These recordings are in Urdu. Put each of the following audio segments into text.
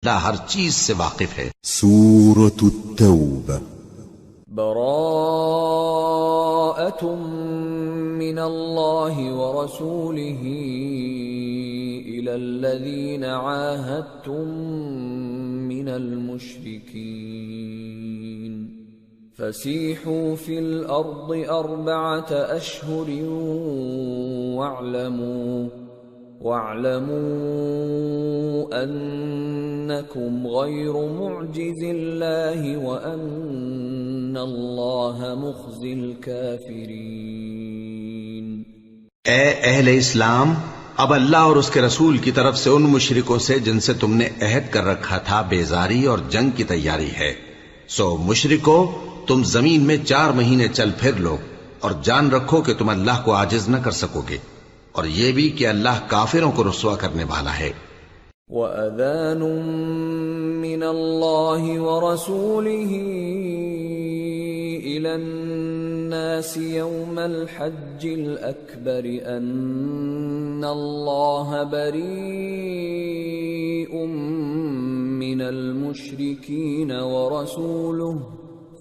اللہ ہر چیز سے واقف ہے۔ سورة التوبة براءة من الله ورسوله إلى الذين عاهدتم من المشركين فسيحوا في الأرض 4 أشهر واعلموا أنكم غير معجز الله وأن الله مخزي الكافرين۔ اے اہل اسلام، اب اللہ اور اس کے رسول کی طرف سے ان مشرکوں سے جن سے تم نے عہد کر رکھا تھا بیزاری اور جنگ کی تیاری ہے، سو مشرکو تم زمین میں 4 مہینے چل پھر لو اور جان رکھو کہ تم اللہ کو عاجز نہ کر سکو گے، اور یہ بھی کہ اللہ کافروں کو رسوا کرنے والا ہے۔ وَأَذَانٌ مِّنَ اللَّهِ وَرَسُولِهِ إِلَى النَّاسِ يَوْمَ الْحَجِّ الْأَكْبَرِ أَنَّ اللَّهَ بَرِيءٌ مِّنَ الْمُشْرِكِينَ وَرَسُولُهُ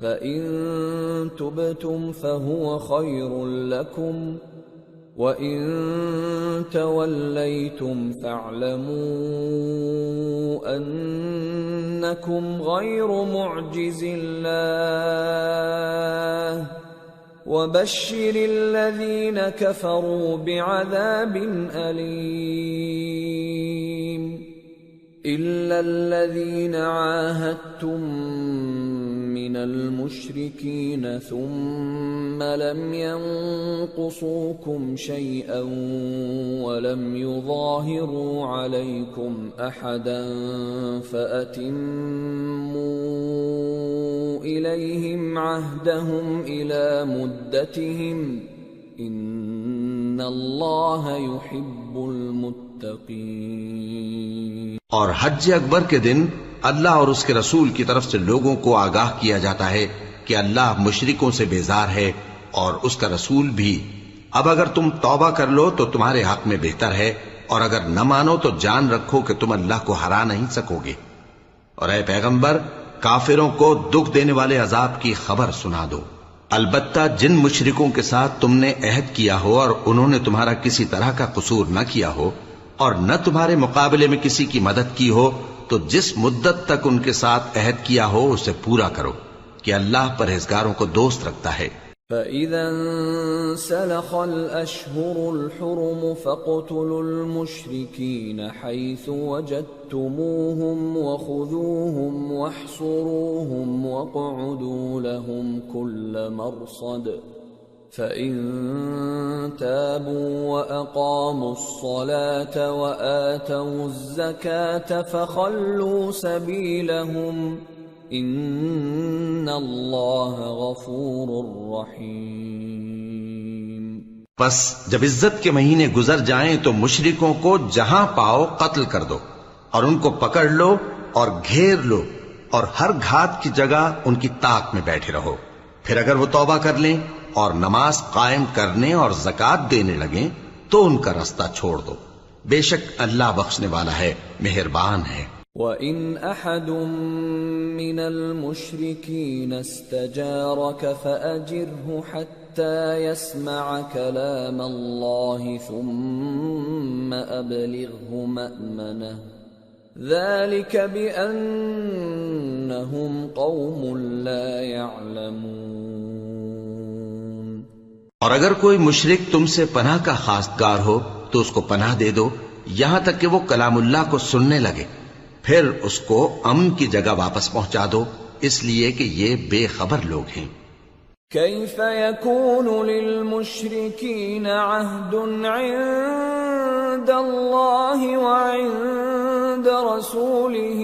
فَإِن تُبْتُمْ فَهُوَ خَيْرٌ لَّكُمْ وَإِن تَوَلَّيْتُمْ فَاعْلَمُوا أَنَّكُمْ غَيْرُ مُعْجِزِ اللَّهِ وَبَشِّرِ الَّذِينَ كَفَرُوا بِعَذَابٍ أَلِيمٍ إِلَّا الَّذِينَ عَاهَدتُّم مِّنَ الْمُشْرِكِينَ ثُمَّ لَمْ يَنقُصُوكُمْ شَيْئًا وَلَمْ يُظَاهِرُوا عَلَيْكُمْ أَحَدًا فَأَتِمُّوا إِلَيْهِمْ عَهْدَهُمْ إِلَى مُدَّتِهِمْ إِنَّ اللَّهَ يُحِبُّ الْمُتَّقِينَ۔ اور حج اکبر کے دن اللہ اور اس کے رسول کی طرف سے لوگوں کو آگاہ کیا جاتا ہے کہ اللہ مشرکوں سے بیزار ہے اور اس کا رسول بھی۔ اب اگر تم توبہ کر لو تو تمہارے حق میں بہتر ہے، اور اگر نہ مانو تو جان رکھو کہ تم اللہ کو ہرا نہیں سکو گے۔ اور اے پیغمبر، کافروں کو دکھ دینے والے عذاب کی خبر سنا دو۔ البتہ جن مشرکوں کے ساتھ تم نے عہد کیا ہو اور انہوں نے تمہارا کسی طرح کا قصور نہ کیا ہو اور نہ تمہارے مقابلے میں کسی کی مدد کی ہو، تو جس مدت تک ان کے ساتھ عہد کیا ہو اسے پورا کرو، کہ اللہ پرہیزگاروں کو دوست رکھتا ہے۔ فَإِذَا انسَلَخَ الْأَشْهُرُ الْحُرُمُ فَاقْتُلُوا الْمُشْرِكِينَ حَيْثُ وَجَدتُّمُوهُمْ وَخُذُوهُمْ وَاحْصُرُوهُمْ وَاقْعُدُوا لَهُمْ كُلَّ مَرْصَدٍ فَإِن تَابُوا وَأَقَامُوا الصَّلَاةَ وَآتَوُا الزَّكَاةَ فَخَلُّوا سَبِيلَهُمْ إِنَّ اللَّهَ غَفُورٌ رَّحِيمٌ۔ پس جب عزت کے مہینے گزر جائیں تو مشرکوں کو جہاں پاؤ قتل کر دو، اور ان کو پکڑ لو اور گھیر لو، اور ہر گھات کی جگہ ان کی طاق میں بیٹھے رہو۔ پھر اگر وہ توبہ کر لیں اور نماز قائم کرنے اور زکوٰۃ دینے لگیں تو ان کا رستہ چھوڑ دو، بے شک اللہ بخشنے والا ہے، مہربان ہے۔ وَإِنْ أَحَدٌ مِّنَ الْمُشْرِكِينَ اسْتَجَارَكَ فَأَجِرْهُ حَتَّى يَسْمَعَ كَلَامَ اللَّهِ ثُمَّ أَبْلِغْهُ مَأْمَنَهُ ذَلِكَ بِأَنَّهُمْ قَوْمٌ لَا يَعْلَمُونَ۔ اور اگر کوئی مشرک تم سے پناہ کا خواستگار ہو تو اس کو پناہ دے دو یہاں تک کہ وہ کلام اللہ کو سننے لگے، پھر اس کو امن کی جگہ واپس پہنچا دو، اس لیے کہ یہ بے خبر لوگ ہیں۔ كيف يكون للمشركين عهد عند الله وعند رسوله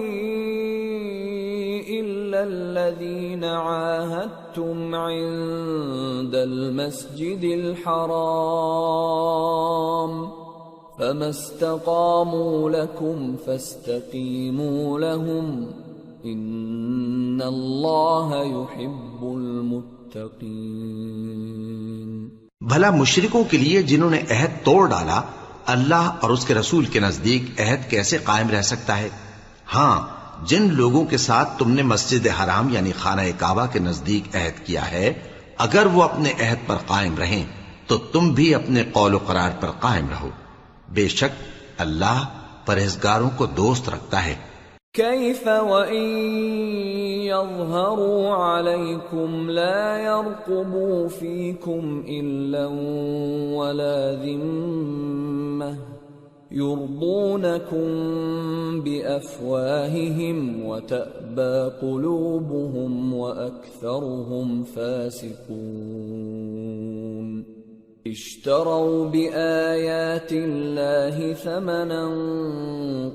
إلا الذين عاهدتم عند المسجد الحرام فما استقاموا لكم فاستقيموا لهم إن الله يحب المتقين۔ بھلا مشرکوں کے لیے جنہوں نے عہد توڑ ڈالا اللہ اور اس کے رسول کے نزدیک عہد کیسے قائم رہ سکتا ہے؟ ہاں، جن لوگوں کے ساتھ تم نے مسجد حرام یعنی خانہ کعبہ کے نزدیک عہد کیا ہے، اگر وہ اپنے عہد پر قائم رہیں تو تم بھی اپنے قول و قرار پر قائم رہو، بے شک اللہ پرہیزگاروں کو دوست رکھتا ہے۔ كيف وإن يظهروا عليكم لا يرقبوا فيكم إلا ولا ذمة يرضونكم بأفواههم وتأبى قلوبهم وأكثرهم فاسقون اشتروا بآيات الله ثمنا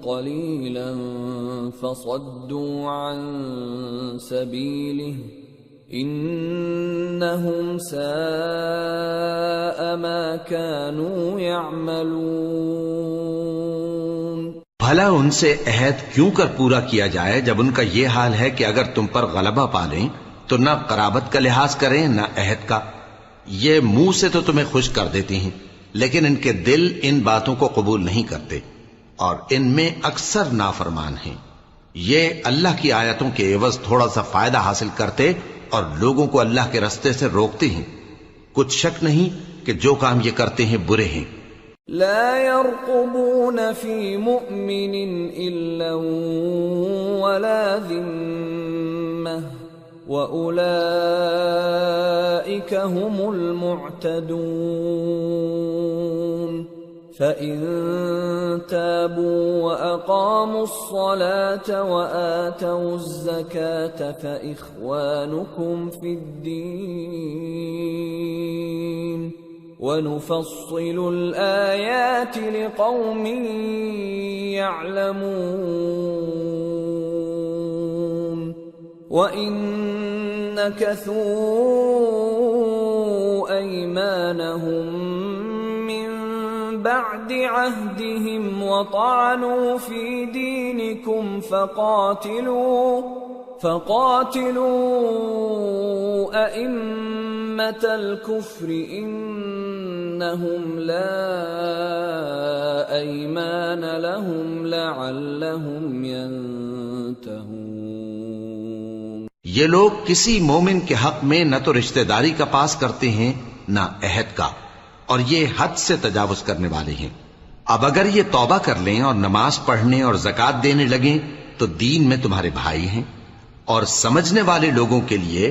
قليلا فصدوا عن سبيله إنهم ساء ما كانوا يعملون۔ بھلا ان سے عہد کیوں کر پورا کیا جائے جب ان کا یہ حال ہے کہ اگر تم پر غلبہ پالیں تو نہ قرابت کا لحاظ کریں نہ عہد کا۔ یہ منہ سے تو تمہیں خوش کر دیتی ہیں لیکن ان کے دل ان باتوں کو قبول نہیں کرتے اور ان میں اکثر نافرمان ہیں۔ یہ اللہ کی آیتوں کے عوض تھوڑا سا فائدہ حاصل کرتے اور لوگوں کو اللہ کے رستے سے روکتے ہیں۔ کچھ شک نہیں کہ جو کام یہ کرتے ہیں برے ہیں۔ لا يرقبون في مؤمن إلا ولا ذمة وَأُولَئِكَ هُمُ الْمُعْتَدُونَ فَإِن تَابُوا وَأَقَامُوا الصَّلَاةَ وَآتَوُا الزَّكَاةَ فَإِخْوَانُكُمْ فِي الدِّينِ وَنُفَصِّلُ الْآيَاتِ لِقَوْمٍ يَعْلَمُونَ وَإِن نَكَثُوا أَيْمَانَهُمْ مِنْ بَعْدِ عَهْدِهِمْ وَطَعَنُوا فِي دِينِكُمْ فَقَاتِلُوا أَئِمَّةَ الْكُفْرِ إِنَّهُمْ لَا أَيْمَانَ لَهُمْ لَعَلَّهُمْ يَنْتَهُونَ۔ یہ لوگ کسی مومن کے حق میں نہ تو رشتہ داری کا پاس کرتے ہیں نہ عہد کا، اور یہ حد سے تجاوز کرنے والے ہیں۔ اب اگر یہ توبہ کر لیں اور نماز پڑھنے اور زکوٰۃ دینے لگیں تو دین میں تمہارے بھائی ہیں، اور سمجھنے والے لوگوں کے لیے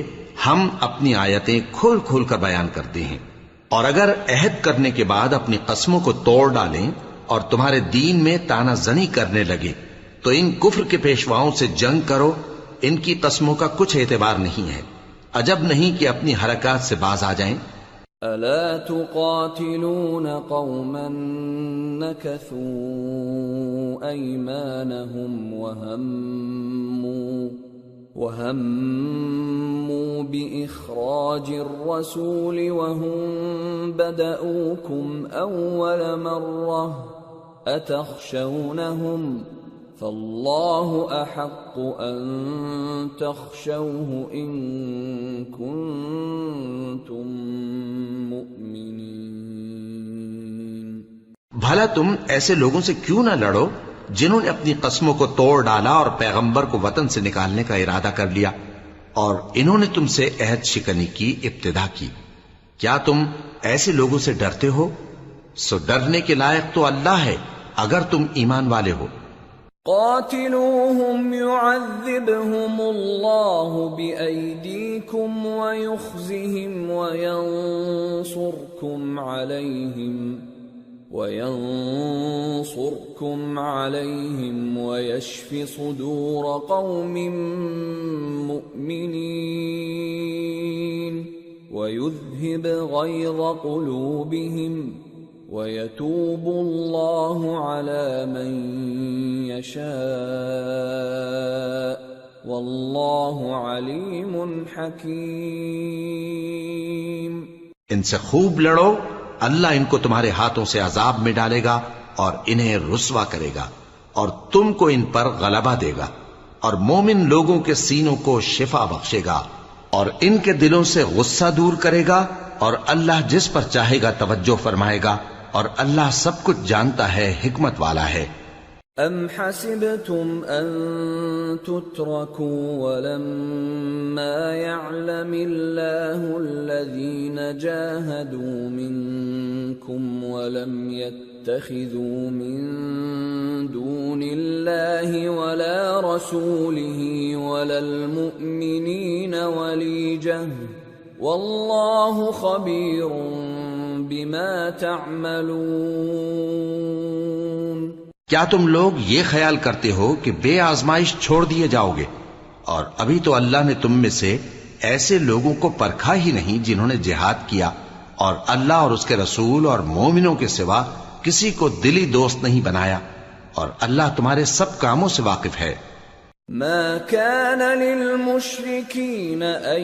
ہم اپنی آیتیں کھول کھول کر بیان کرتے ہیں۔ اور اگر عہد کرنے کے بعد اپنی قسموں کو توڑ ڈالیں اور تمہارے دین میں تانا زنی کرنے لگے تو ان کفر کے پیشواؤں سے جنگ کرو، ان کی قسموں کا کچھ اعتبار نہیں ہے، عجب نہیں کہ اپنی حرکات سے باز آ جائیں۔ ألا تقاتلون قوما نكثوا أيمانهم وهموا بإخراج الرسول وهم بدأوكم أول مرة أتخشونهم فالله أحق أن تخشوه إن كنتم مؤمنين۔ بھلا تم ایسے لوگوں سے کیوں نہ لڑو جنہوں نے اپنی قسموں کو توڑ ڈالا اور پیغمبر کو وطن سے نکالنے کا ارادہ کر لیا، اور انہوں نے تم سے عہد شکنی کی ابتدا کی۔ کیا تم ایسے لوگوں سے ڈرتے ہو؟ سو ڈرنے کے لائق تو اللہ ہے اگر تم ایمان والے ہو۔ قاتلوهم يعذبهم الله بأيديكم ويخزهم وينصركم عليهم ويشف صدور قوم مؤمنين ويذهب غيظ قلوبهم وَيَتُوبُ اللَّهُ عَلَى مَن يَشَاءُ وَاللَّهُ عَلِيمٌ حَكِيمٌ۔ ان سے خوب لڑو، اللہ ان کو تمہارے ہاتھوں سے عذاب میں ڈالے گا اور انہیں رسوا کرے گا، اور تم کو ان پر غلبہ دے گا، اور مومن لوگوں کے سینوں کو شفا بخشے گا، اور ان کے دلوں سے غصہ دور کرے گا، اور اللہ جس پر چاہے گا توجہ فرمائے گا، اور اللہ سب کچھ جانتا ہے، حکمت والا ہے۔ أَمْ حَسِبْتُمْ أَن تُتْرَكُوا وَلَمَّا يَعْلَمِ اللَّهُ الَّذِينَ جَاهَدُوا مِنكُمْ وَلَمْ يَتَّخِذُوا مِن دُونِ اللَّهِ وَلَا رَسُولِهِ وَلَا الْمُؤْمِنِينَ وَلِيجَةً وَاللَّهُ خَبِيرٌ بِمَا تَعْمَلُونَ۔ کیا تم لوگ یہ خیال کرتے ہو کہ بے آزمائش چھوڑ دیے جاؤ گے؟ اور ابھی تو اللہ نے تم میں سے ایسے لوگوں کو پرکھا ہی نہیں جنہوں نے جہاد کیا، اور اللہ اور اس کے رسول اور مومنوں کے سوا کسی کو دلی دوست نہیں بنایا، اور اللہ تمہارے سب کاموں سے واقف ہے۔ ما كان للمشركين أن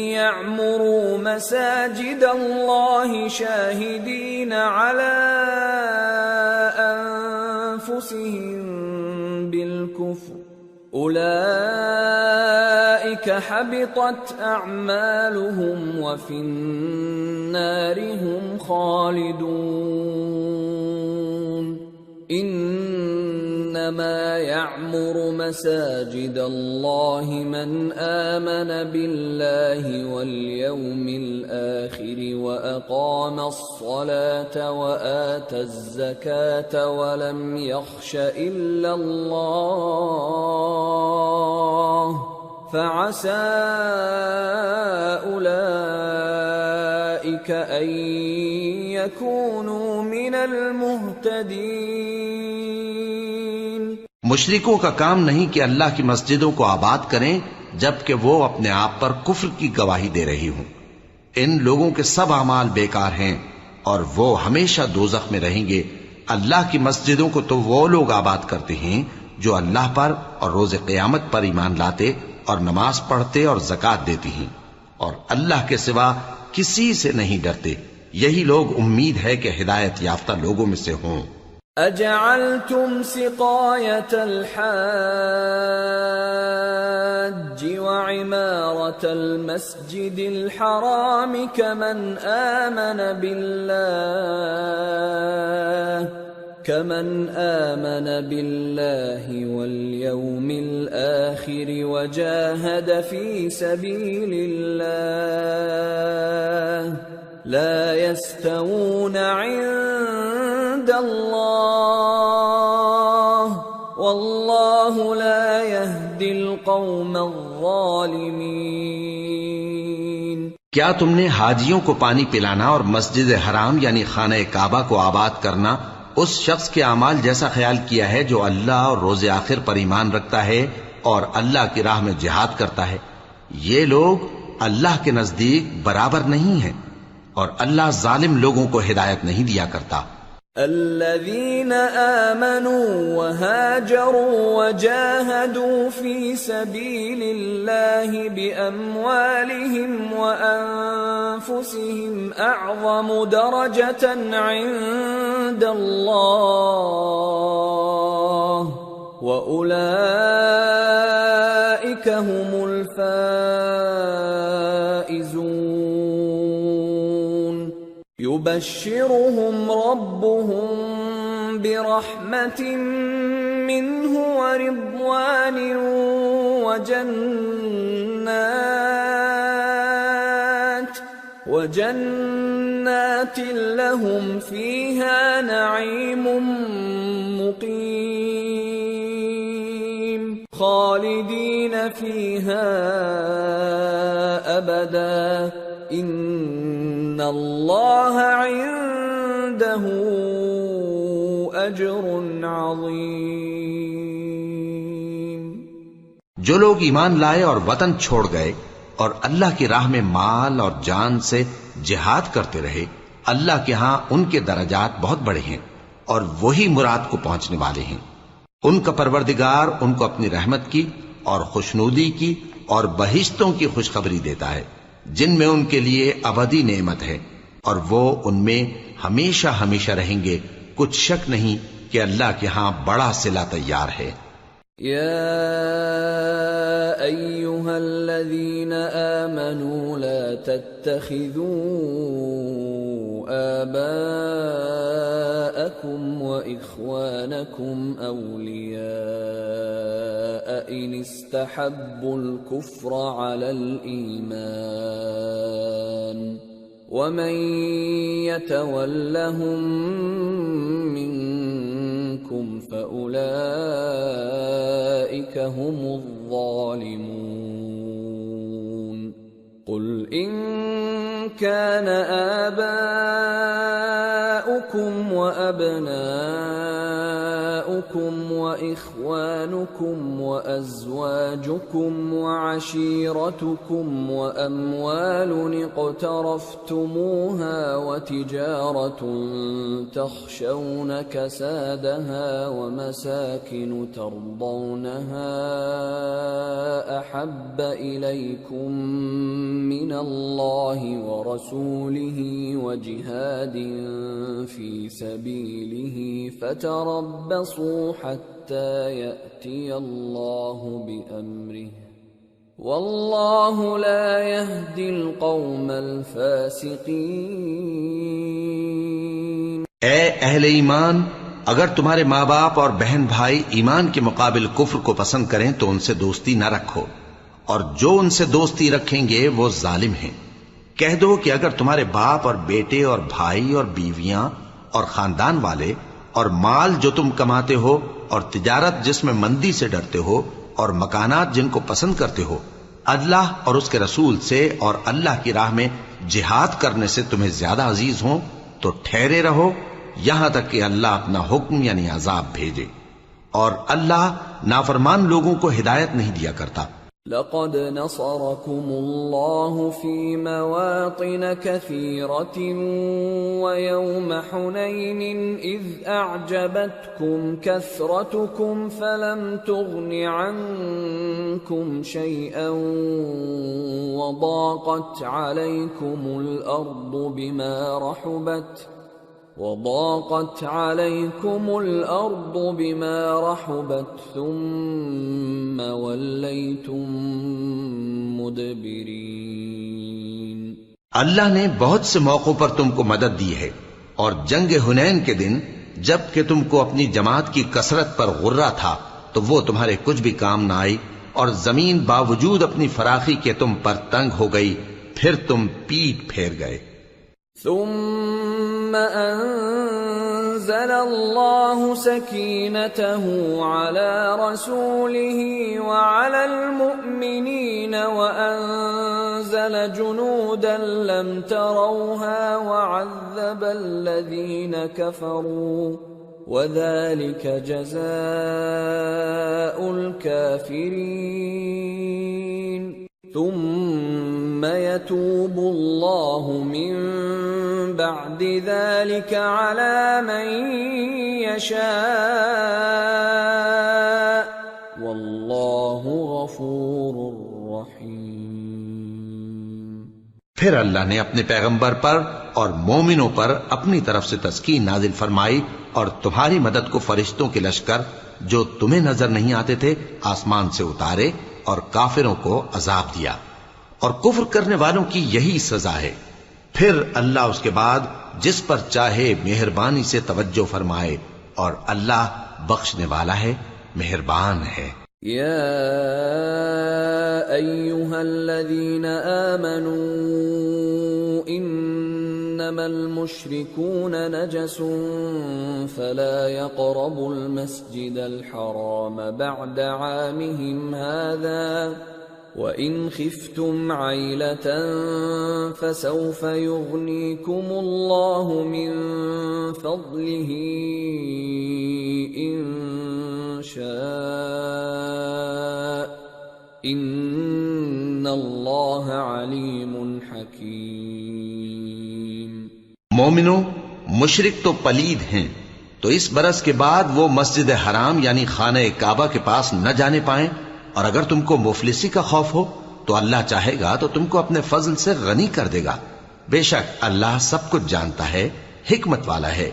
يعمروا مساجد الله شاهدين على أنفسهم بالكفر أولئك حبطت أعمالهم وفي النار هم خالدون۔ إنما يعمر مساجد الله من آمن بالله واليوم الآخر وأقام الصلاة وآتى الزكاة ولم يخش إلا الله فعسى أولئك أن يكونوا من المهتدين۔ مشرکوں کا کام نہیں کہ اللہ کی مسجدوں کو آباد کریں جبکہ وہ اپنے آپ پر کفر کی گواہی دے رہی ہوں۔ ان لوگوں کے سب اعمال بیکار ہیں اور وہ ہمیشہ دوزخ میں رہیں گے۔ اللہ کی مسجدوں کو تو وہ لوگ آباد کرتے ہیں جو اللہ پر اور روز قیامت پر ایمان لاتے اور نماز پڑھتے اور زکوٰۃ دیتی ہیں، اور اللہ کے سوا کسی سے نہیں ڈرتے۔ یہی لوگ امید ہے کہ ہدایت یافتہ لوگوں میں سے ہوں۔ أَجَعَلْتُمْ سِقَايَةَ الْحَاجِّ وَعِمَارَةَ الْمَسْجِدِ الْحَرَامِ كَمَنْ آمَنَ بِاللَّهِ وَالْيَوْمِ الْآخِرِ وَجَاهَدَ فِي سَبِيلِ اللَّهِ لَا يَسْتَوُونَ عِندَ اللَّهِ وَاللَّهُ لَا يَهْدِي الْقَوْمَ الظَّالِمِينَ۔ کیا تم نے حاجیوں کو پانی پلانا اور مسجد حرام یعنی خانہ کعبہ کو آباد کرنا اس شخص کے اعمال جیسا خیال کیا ہے جو اللہ اور روز آخر پر ایمان رکھتا ہے اور اللہ کی راہ میں جہاد کرتا ہے؟ یہ لوگ اللہ کے نزدیک برابر نہیں ہیں، اور اللہ ظالم لوگوں کو ہدایت نہیں دیا کرتا۔ الذين آمنوا وهاجروا وجاهدوا في سبيل الله بأموالهم وأنفسهم أعظم درجة عند الله وأولئك هم الفائزون۔ يبشرهم ربهم برحمة منه ورضوان وجنات لهم فيها نعيم مقيم خالدين فيها أبدا إن الله عنده أجر عظيم۔ جو لوگ ایمان لائے اور وطن چھوڑ گئے اور اللہ کی راہ میں مال اور جان سے جہاد کرتے رہے، اللہ کے ہاں ان کے درجات بہت بڑے ہیں اور وہی مراد کو پہنچنے والے ہیں۔ ان کا پروردگار ان کو اپنی رحمت کی اور خوشنودی کی اور بہشتوں کی خوشخبری دیتا ہے جن میں ان کے لیے ابدی نعمت ہے، اور وہ ان میں ہمیشہ ہمیشہ رہیں گے۔ کچھ شک نہیں کہ اللہ کے ہاں بڑا صلہ تیار ہے۔ يا أيها الذين آمنوا لا تتخذوا آباءكم وإخوانكم إخوانكم أولياء إن استحبوا الكفر على الإيمان ومن يتولهم منكم فأولئك هم الظالمون قل إن كان آباؤكم وأبناؤكم وإخوانكم وأزواجكم وعشيرتكم وأموال اقترفتموها وتجارة تخشون كسادها ومساكن ترضونها أحب إليكم من الله ورسوله وجهاد في سبيله فتربصوا حتى يأتي الله بأمره والله لا يهدي القوم الفاسقين۔ اے اہل ایمان، اگر تمہارے ماں باپ اور بہن بھائی ایمان کے مقابل کفر کو پسند کریں تو ان سے دوستی نہ رکھو، اور جو ان سے دوستی رکھیں گے وہ ظالم ہیں۔ کہہ دو کہ اگر تمہارے باپ اور بیٹے اور بھائی اور بیویاں اور خاندان والے اور مال جو تم کماتے ہو اور تجارت جس میں مندی سے ڈرتے ہو اور مکانات جن کو پسند کرتے ہو اللہ اور اس کے رسول سے اور اللہ کی راہ میں جہاد کرنے سے تمہیں زیادہ عزیز ہوں تو ٹھہرے رہو یہاں تک کہ اللہ اپنا حکم یعنی عذاب بھیجے، اور اللہ نافرمان لوگوں کو ہدایت نہیں دیا کرتا۔ لقد نصركم الله في مواطن كثيرة ويوم حنين إذ أعجبتكم كثرتكم فلم تغن عنكم شيئا وضاقت عليكم الأرض بما رحبت ثم وليتم مدبرين۔ اللہ نے بہت سے موقعوں پر تم کو مدد دی ہے، اور جنگ حنین کے دن جب کہ تم کو اپنی جماعت کی کثرت پر غرہ تھا تو وہ تمہارے کچھ بھی کام نہ آئی، اور زمین باوجود اپنی فراخی کے تم پر تنگ ہو گئی، پھر تم پیٹ پھیر گئے۔ ثم أنزل الله سكينته على رسوله وعلى المؤمنين وأنزل جنودا لم تروها وعذب الذين كفروا وذلك جزاء الكافرين ثم يتوب الله من بعد ذلك على من يشاء والله غفور رحيم۔ پھر اللہ نے اپنے پیغمبر پر اور مومنوں پر اپنی طرف سے تسکین نازل فرمائی، اور تمہاری مدد کو فرشتوں کے لشکر جو تمہیں نظر نہیں آتے تھے آسمان سے اتارے، اور کافروں کو عذاب دیا، اور کفر کرنے والوں کی یہی سزا ہے۔ پھر اللہ اس کے بعد جس پر چاہے مہربانی سے توجہ فرمائے، اور اللہ بخشنے والا ہے، مہربان ہے۔ یا ایھا الذین آمنوا انما المشركون نجس فلا يقربوا المسجد الحرام بعد عامهم هذا وَإِنْ خِفْتُمْ عَيْلَةً فَسَوْفَ يُغْنِيكُمُ اللَّهُ مِنْ فَضْلِهِ إِنْ شَاءَ إِنَّ اللَّهَ عَلِيمٌ حَكِيمٌ۔ مومنوں، مشرک تو پلید ہیں، تو اس برس کے بعد وہ مسجد حرام یعنی خانہ کعبہ کے پاس نہ جانے پائیں، اور اگر تم کو مفلسی کا خوف ہو تو اللہ چاہے گا تو تم کو اپنے فضل سے غنی کر دے گا، بے شک اللہ سب کچھ جانتا ہے، حکمت والا ہے۔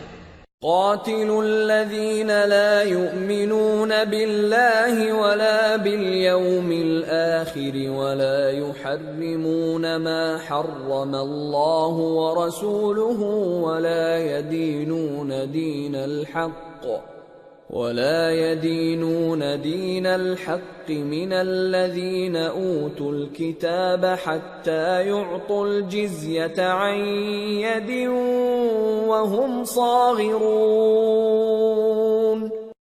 قاتلوا الذين لا يؤمنون بالله ولا باليوم الآخر ولا يحرمون ما حرم الله ورسوله ولا يدينون دين الحق ولا يدينون دين الحق من الذين أوتوا الكتاب حتى يعطوا الجزية عن يد وهم صاغرون.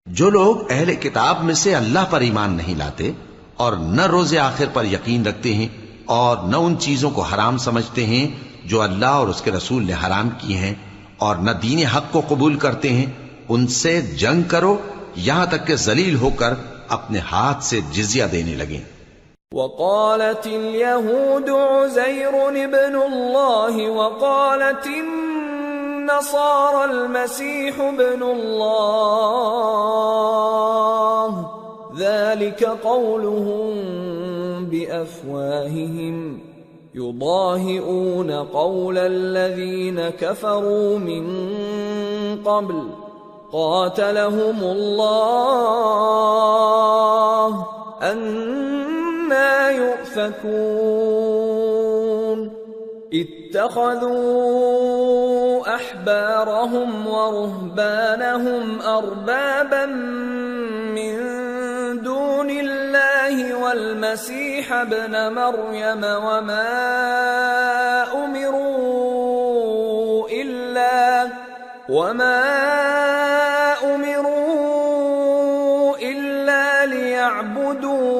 جو لوگ اہل کتاب میں سے اللہ پر ایمان نہیں لاتے اور نہ روز آخر پر یقین رکھتے ہیں اور نہ ان چیزوں کو حرام سمجھتے ہیں جو اللہ اور اس کے رسول نے حرام کیے ہیں اور نہ دین حق کو قبول کرتے ہیں، ان سے جنگ کرو یہاں تک کہ ذلیل ہو کر اپنے ہاتھ سے جزیہ دینے لگیں. وقالت اليهود عزير ابن الله وقالت النصارى المسيح ابن الله ذلك قولهم بأفواههم يضاهئون قول الذين كفروا من قبل قاتلهم الله أنى يؤفكون. اتخذوا أحبارهم ورهبانهم أربابا من دون الله والمسيح ابن مريم وما أمروا إلا ليعبدوا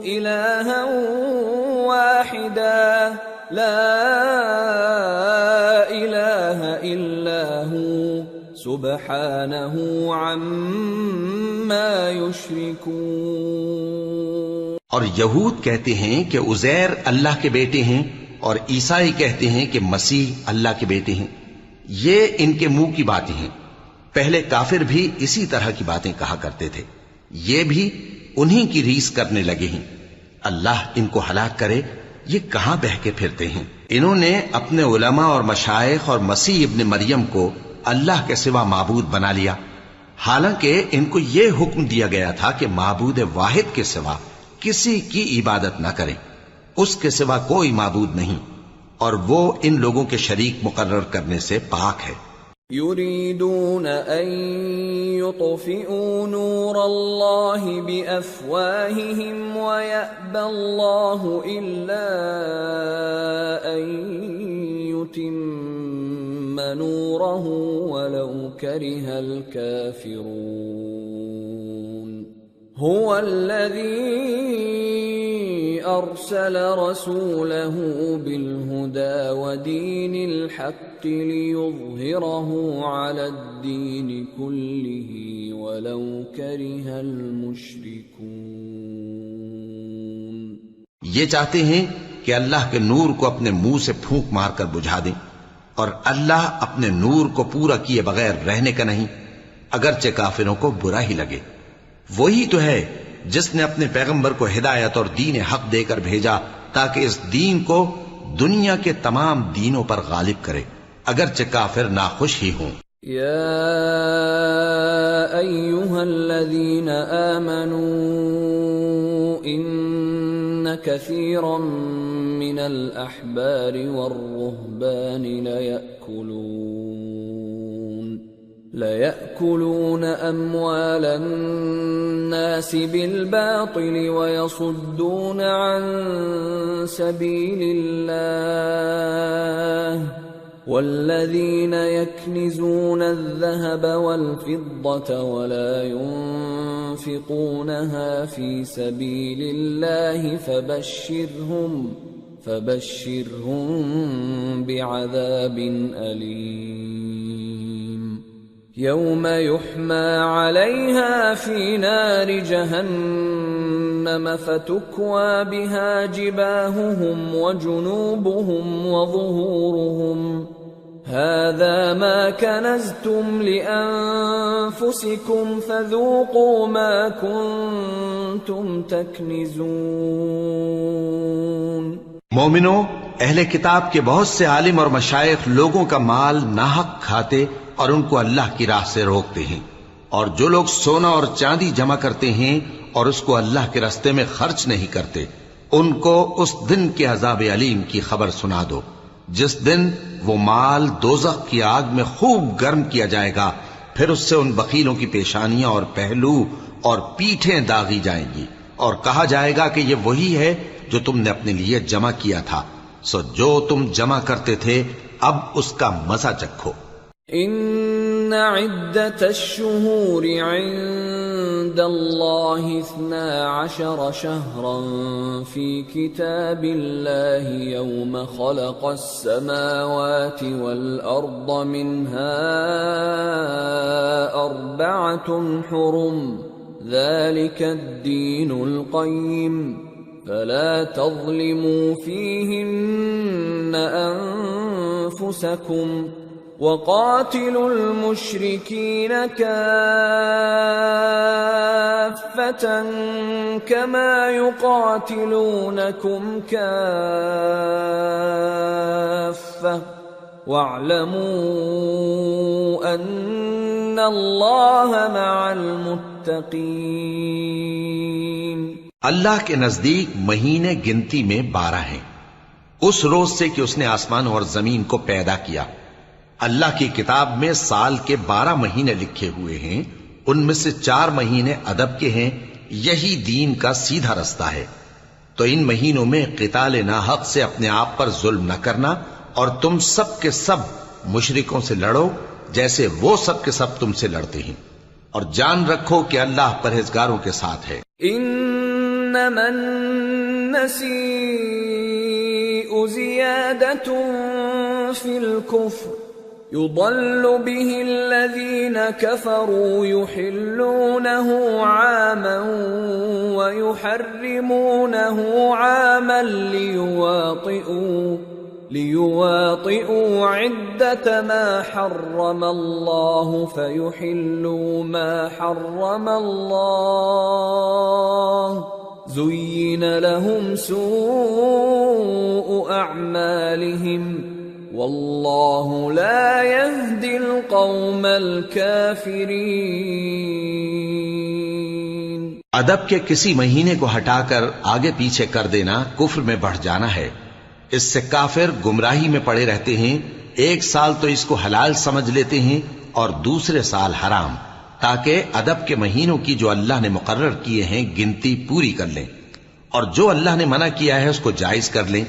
إلها واحدا لا إله إلا هو سبحانه عما يشركون. اور یہود کہتے ہیں کہ عزیر اللہ کے بیٹے ہیں اور عیسائی کہتے ہیں کہ مسیح اللہ کے بیٹے ہیں. یہ ان کے منہ کی باتیں ہیں. پہلے کافر بھی اسی طرح کی باتیں کہا کرتے تھے، یہ بھی انہی کی ریس کرنے لگے ہیں. اللہ ان کو ہلاک کرے، یہ کہاں بہہ کے پھرتے ہیں. انہوں نے اپنے علماء اور مشائخ اور مسیح ابن مریم کو اللہ کے سوا معبود بنا لیا، حالانکہ ان کو یہ حکم دیا گیا تھا کہ معبود واحد کے سوا کسی کی عبادت نہ کریں، اس کے سوا کوئی معبود نہیں، اور وہ ان لوگوں کے شریک مقرر کرنے سے پاک ہے. يريدون أن يطفئوا نور الله بأفواههم ويأبى الله إلا أن يتم نوره ولو كره الكافرون. هو الذي أرسل رسوله بالهدى ودين الحق ليظهره على الدين كله ولو كره المشركون. یہ چاہتے ہیں کہ اللہ کے نور کو اپنے منہ سے پھونک مار کر بجھا دیں، اور اللہ اپنے نور کو پورا کیے بغیر رہنے کا نہیں، اگرچہ کافروں کو برا ہی لگے. وہی تو ہے جس نے اپنے پیغمبر کو ہدایت اور دین حق دے کر بھیجا تاکہ اس دین کو دنیا کے تمام دینوں پر غالب کرے، اگرچہ کافر ناخوش ہی ہوں. یا ایھا الذین آمنوا ان کثیرا من الاحبار والرهبان ليأكلون أموال الناس بالباطل ويصدون عن سبيل الله والذين يكنزون الذهب والفضة ولا ينفقونها في سبيل الله فبشرهم بعذاب أليم. يوم يحمى عليها في نار جهنم فتكوى بها جباههم وجنوبهم وظهورهم هذا ما كنزتم لأنفسكم فذوقوا ما كنتم تكنزون. مومنو، اہل کتاب کے بہت سے عالم اور مشائخ لوگوں کا مال ناحق کھاتے اور ان کو اللہ کی راہ سے روکتے ہیں، اور جو لوگ سونا اور چاندی جمع کرتے ہیں اور اس کو اللہ کے راستے میں خرچ نہیں کرتے، ان کو اس دن کے عذاب علیم کی خبر سنا دو، جس دن وہ مال دوزخ کی آگ میں خوب گرم کیا جائے گا پھر اس سے ان بخیلوں کی پیشانیاں اور پہلو اور پیٹھیں داغی جائیں گی، اور کہا جائے گا کہ یہ وہی ہے جو تم نے اپنے لیے جمع کیا تھا، سو جو تم جمع کرتے تھے اب اس کا مزہ چکھو۔ ان عدت الشہور عند اللہ 12 شہرا فی کتاب اللہ یوم خلق السماوات والارض منها 4 حرم ذلك الدین القیم فلا تظلموا فيهن أنفسكم وقاتلوا المشركين كافة كما يقاتلونكم كافة واعلموا أن الله مع المتقين۔ اللہ کے نزدیک مہینے گنتی میں 12 ہیں، اس روز سے کہ اس نے آسمان اور زمین کو پیدا کیا۔ اللہ کی کتاب میں سال کے 12 مہینے لکھے ہوئے ہیں، ان میں سے 4 مہینے ادب کے ہیں، یہی دین کا سیدھا رستہ ہے۔ تو ان مہینوں میں قتال ناحق سے اپنے آپ پر ظلم نہ کرنا، اور تم سب کے سب مشرکوں سے لڑو جیسے وہ سب کے سب تم سے لڑتے ہیں، اور جان رکھو کہ اللہ پرہیزگاروں کے ساتھ ہے۔ انما النسیء زیادۃ فی الکفر يضل به الذين كفروا يحلونه عاما ويحرمونه عاما ليواطئوا عدة ما حرم الله فيحلوا ما حرم الله زين لهم سوء أعمالهم واللہ لا يهدی القوم الکافرین۔ ادب کے کسی مہینے کو ہٹا کر آگے پیچھے کر دینا کفر میں بڑھ جانا ہے، اس سے کافر گمراہی میں پڑے رہتے ہیں۔ ایک سال تو اس کو حلال سمجھ لیتے ہیں اور دوسرے سال حرام، تاکہ ادب کے مہینوں کی جو اللہ نے مقرر کیے ہیں گنتی پوری کر لیں، اور جو اللہ نے منع کیا ہے اس کو جائز کر لیں۔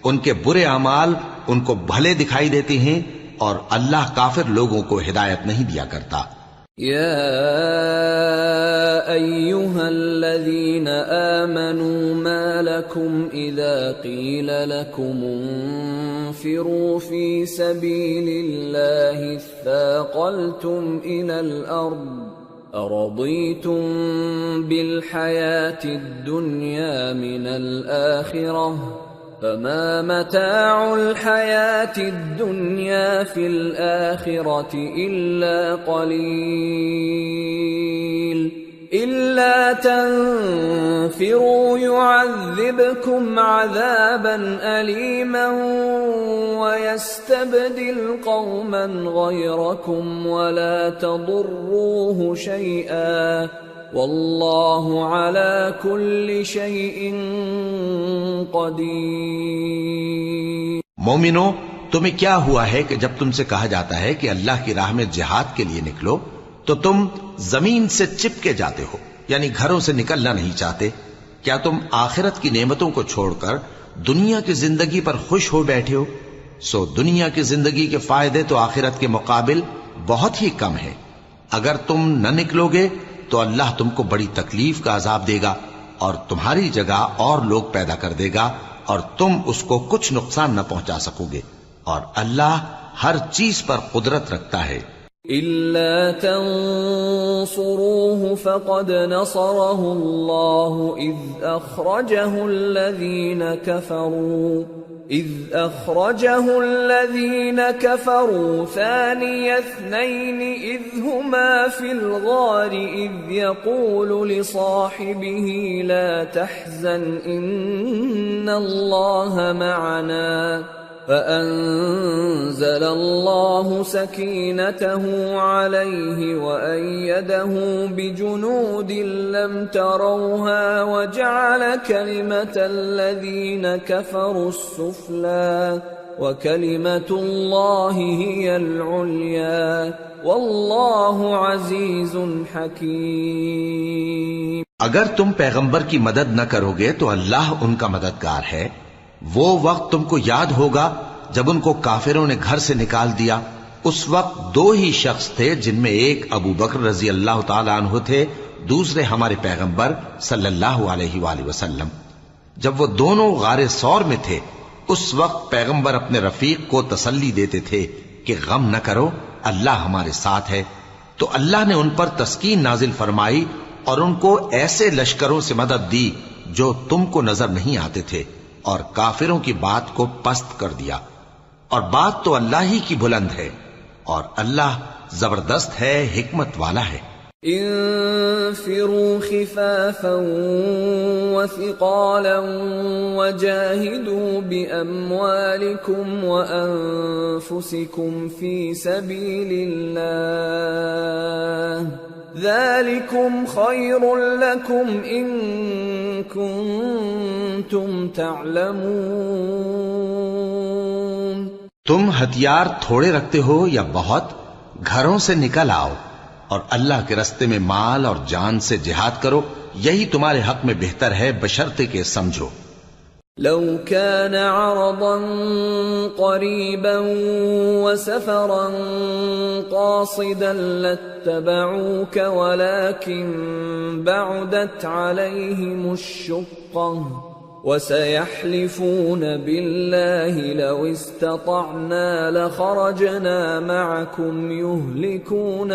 ان کے برے اعمال ان کو بھلے دکھائی دیتے ہیں، اور اللہ کافر لوگوں کو ہدایت نہیں دیا کرتا۔ یا ایہا الذین آمنوا ما لکم اذا قیل لکم انفروا فی سبیل اللہ اثاقلتم الى الارض ارضیتم بالحیاة الدنیا من الآخرہ فما متاع الحياة الدنيا في الآخرة إلا قليل إلا تنفروا يعذبكم عذابا أليما ويستبدل قوما غيركم ولا تضروه شيئا واللہ علی کل شیء قدیر۔ مومنو، تمہیں کیا ہوا ہے کہ جب تم سے کہا جاتا ہے کہ اللہ کی راہ میں جہاد کے لیے نکلو تو تم زمین سے چپکے جاتے ہو، یعنی گھروں سے نکلنا نہیں چاہتے؟ کیا تم آخرت کی نعمتوں کو چھوڑ کر دنیا کی زندگی پر خوش ہو بیٹھے ہو؟ سو دنیا کی زندگی کے فائدے تو آخرت کے مقابل بہت ہی کم ہے۔ اگر تم نہ نکلو گے تو اللہ تم کو بڑی تکلیف کا عذاب دے گا، اور تمہاری جگہ اور لوگ پیدا کر دے گا، اور تم اس کو کچھ نقصان نہ پہنچا سکو گے، اور اللہ ہر چیز پر قدرت رکھتا ہے۔ إِلَّا تَنصُرُوهُ فَقَدْ نَصَرَهُ اللَّهُ إِذْ أَخْرَجَهُ الَّذِينَ كَفَرُوا ثَانِيَ اثْنَيْنِ إِذْ هُمَا فِي الْغَارِ إِذْ يَقُولُ لِصَاحِبِهِ لَا تَحْزَنْ إِنَّ اللَّهَ مَعَنَا فَأَنزَلَ اللَّهُ سَكِينَتَهُ عَلَيْهِ وَأَيَّدَهُ بِجُنُودٍ لَّمْ تَرَوْهَا وَجَعَلَ كَلِمَةَ الَّذِينَ كَفَرُوا السُّفْلَىٰ وَكَلِمَةُ اللَّهِ هِيَ الْعُلْيَا وَاللَّهُ عَزِيزٌ حَكِيمٌ۔ اگر تم پیغمبر کی مدد نہ کرو گے تو اللہ ان کا مددگار ہے۔ وہ وقت تم کو یاد ہوگا جب ان کو کافروں نے گھر سے نکال دیا۔ اس وقت دو ہی شخص تھے، جن میں ایک ابو بکر رضی اللہ تعالی عنہ تھے، دوسرے ہمارے پیغمبر صلی اللہ علیہ وآلہ وسلم۔ جب وہ دونوں غار ثور میں تھے، اس وقت پیغمبر اپنے رفیق کو تسلی دیتے تھے کہ غم نہ کرو، اللہ ہمارے ساتھ ہے۔ تو اللہ نے ان پر تسکین نازل فرمائی اور ان کو ایسے لشکروں سے مدد دی جو تم کو نظر نہیں آتے تھے، اور کافروں کی بات کو پست کر دیا۔ اور بات تو اللہ ہی کی بلند ہے، اور اللہ زبردست ہے، حکمت والا ہے۔ انفروا خفافا وثقالا وجاهدوا بأموالكم وأنفسكم في سبيل الله ذلكم خير لكم إن كنتم تعلمون۔ تم ہتھیار تھوڑے رکھتے ہو یا بہت، گھروں سے نکل آؤ اور اللہ کے رستے میں مال اور جان سے جہاد کرو، یہی تمہارے حق میں بہتر ہے، بشرطے کہ سمجھو۔ لو كان عرضا قريبا وسفرا قاصدا لاتبعوك ولكن بعدت عليهم الشقة وسيحلفون بالله لو استطعنا لخرجنا معكم يهلكون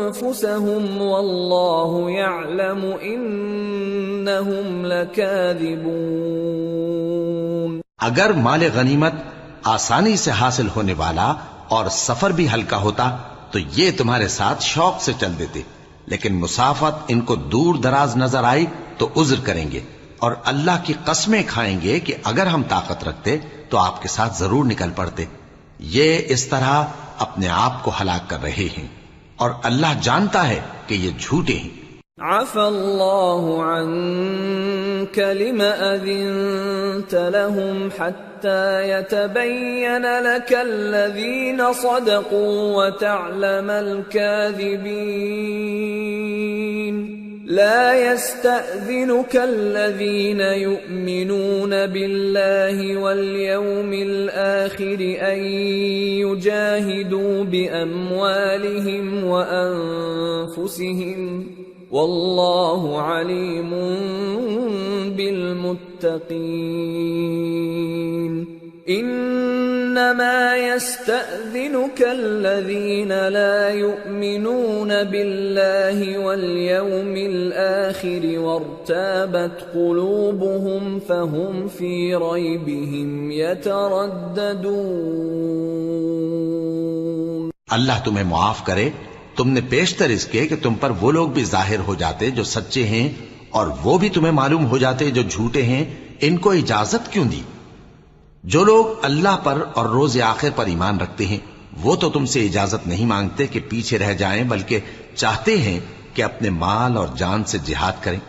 أنفسهم والله يعلم إنهم لكاذبون۔ اگر مال غنیمت آسانی سے حاصل ہونے والا اور سفر بھی ہلکا ہوتا تو یہ تمہارے ساتھ شوق سے چل دیتے، لیکن مسافت ان کو دور دراز نظر آئی تو عذر کریں گے، اور اللہ کی قسمیں کھائیں گے کہ اگر ہم طاقت رکھتے تو آپ کے ساتھ ضرور نکل پڑتے۔ یہ اس طرح اپنے آپ کو ہلاک کر رہے ہیں، اور اللہ جانتا ہے کہ یہ جھوٹے ہیں۔ عفا اللہ عنك لم أذنت لهم حتى يتبين لك الذين صدقوا وتعلم الكاذبين۔ لا يستأذنك الذين يؤمنون بالله واليوم الآخر أن يجاهدوا بأموالهم وأنفسهم والله عليم بالمتقين۔ انما يستأذنك الذين لا يؤمنون بالله واليوم الآخر وارتابت قلوبهم فهم في ريبهم يترددون۔ اللہ تمہیں معاف کرے، تم نے پیشتر اس کے کہ تم پر وہ لوگ بھی ظاہر ہو جاتے جو سچے ہیں، اور وہ بھی تمہیں معلوم ہو جاتے جو جھوٹے ہیں۔ ان کو اجازت کیوں دی؟ جو لوگ اللہ پر اور روز آخر پر ایمان رکھتے ہیں وہ تو تم سے اجازت نہیں مانگتے کہ پیچھے رہ جائیں، بلکہ چاہتے ہیں کہ اپنے مال اور جان سے جہاد کریں،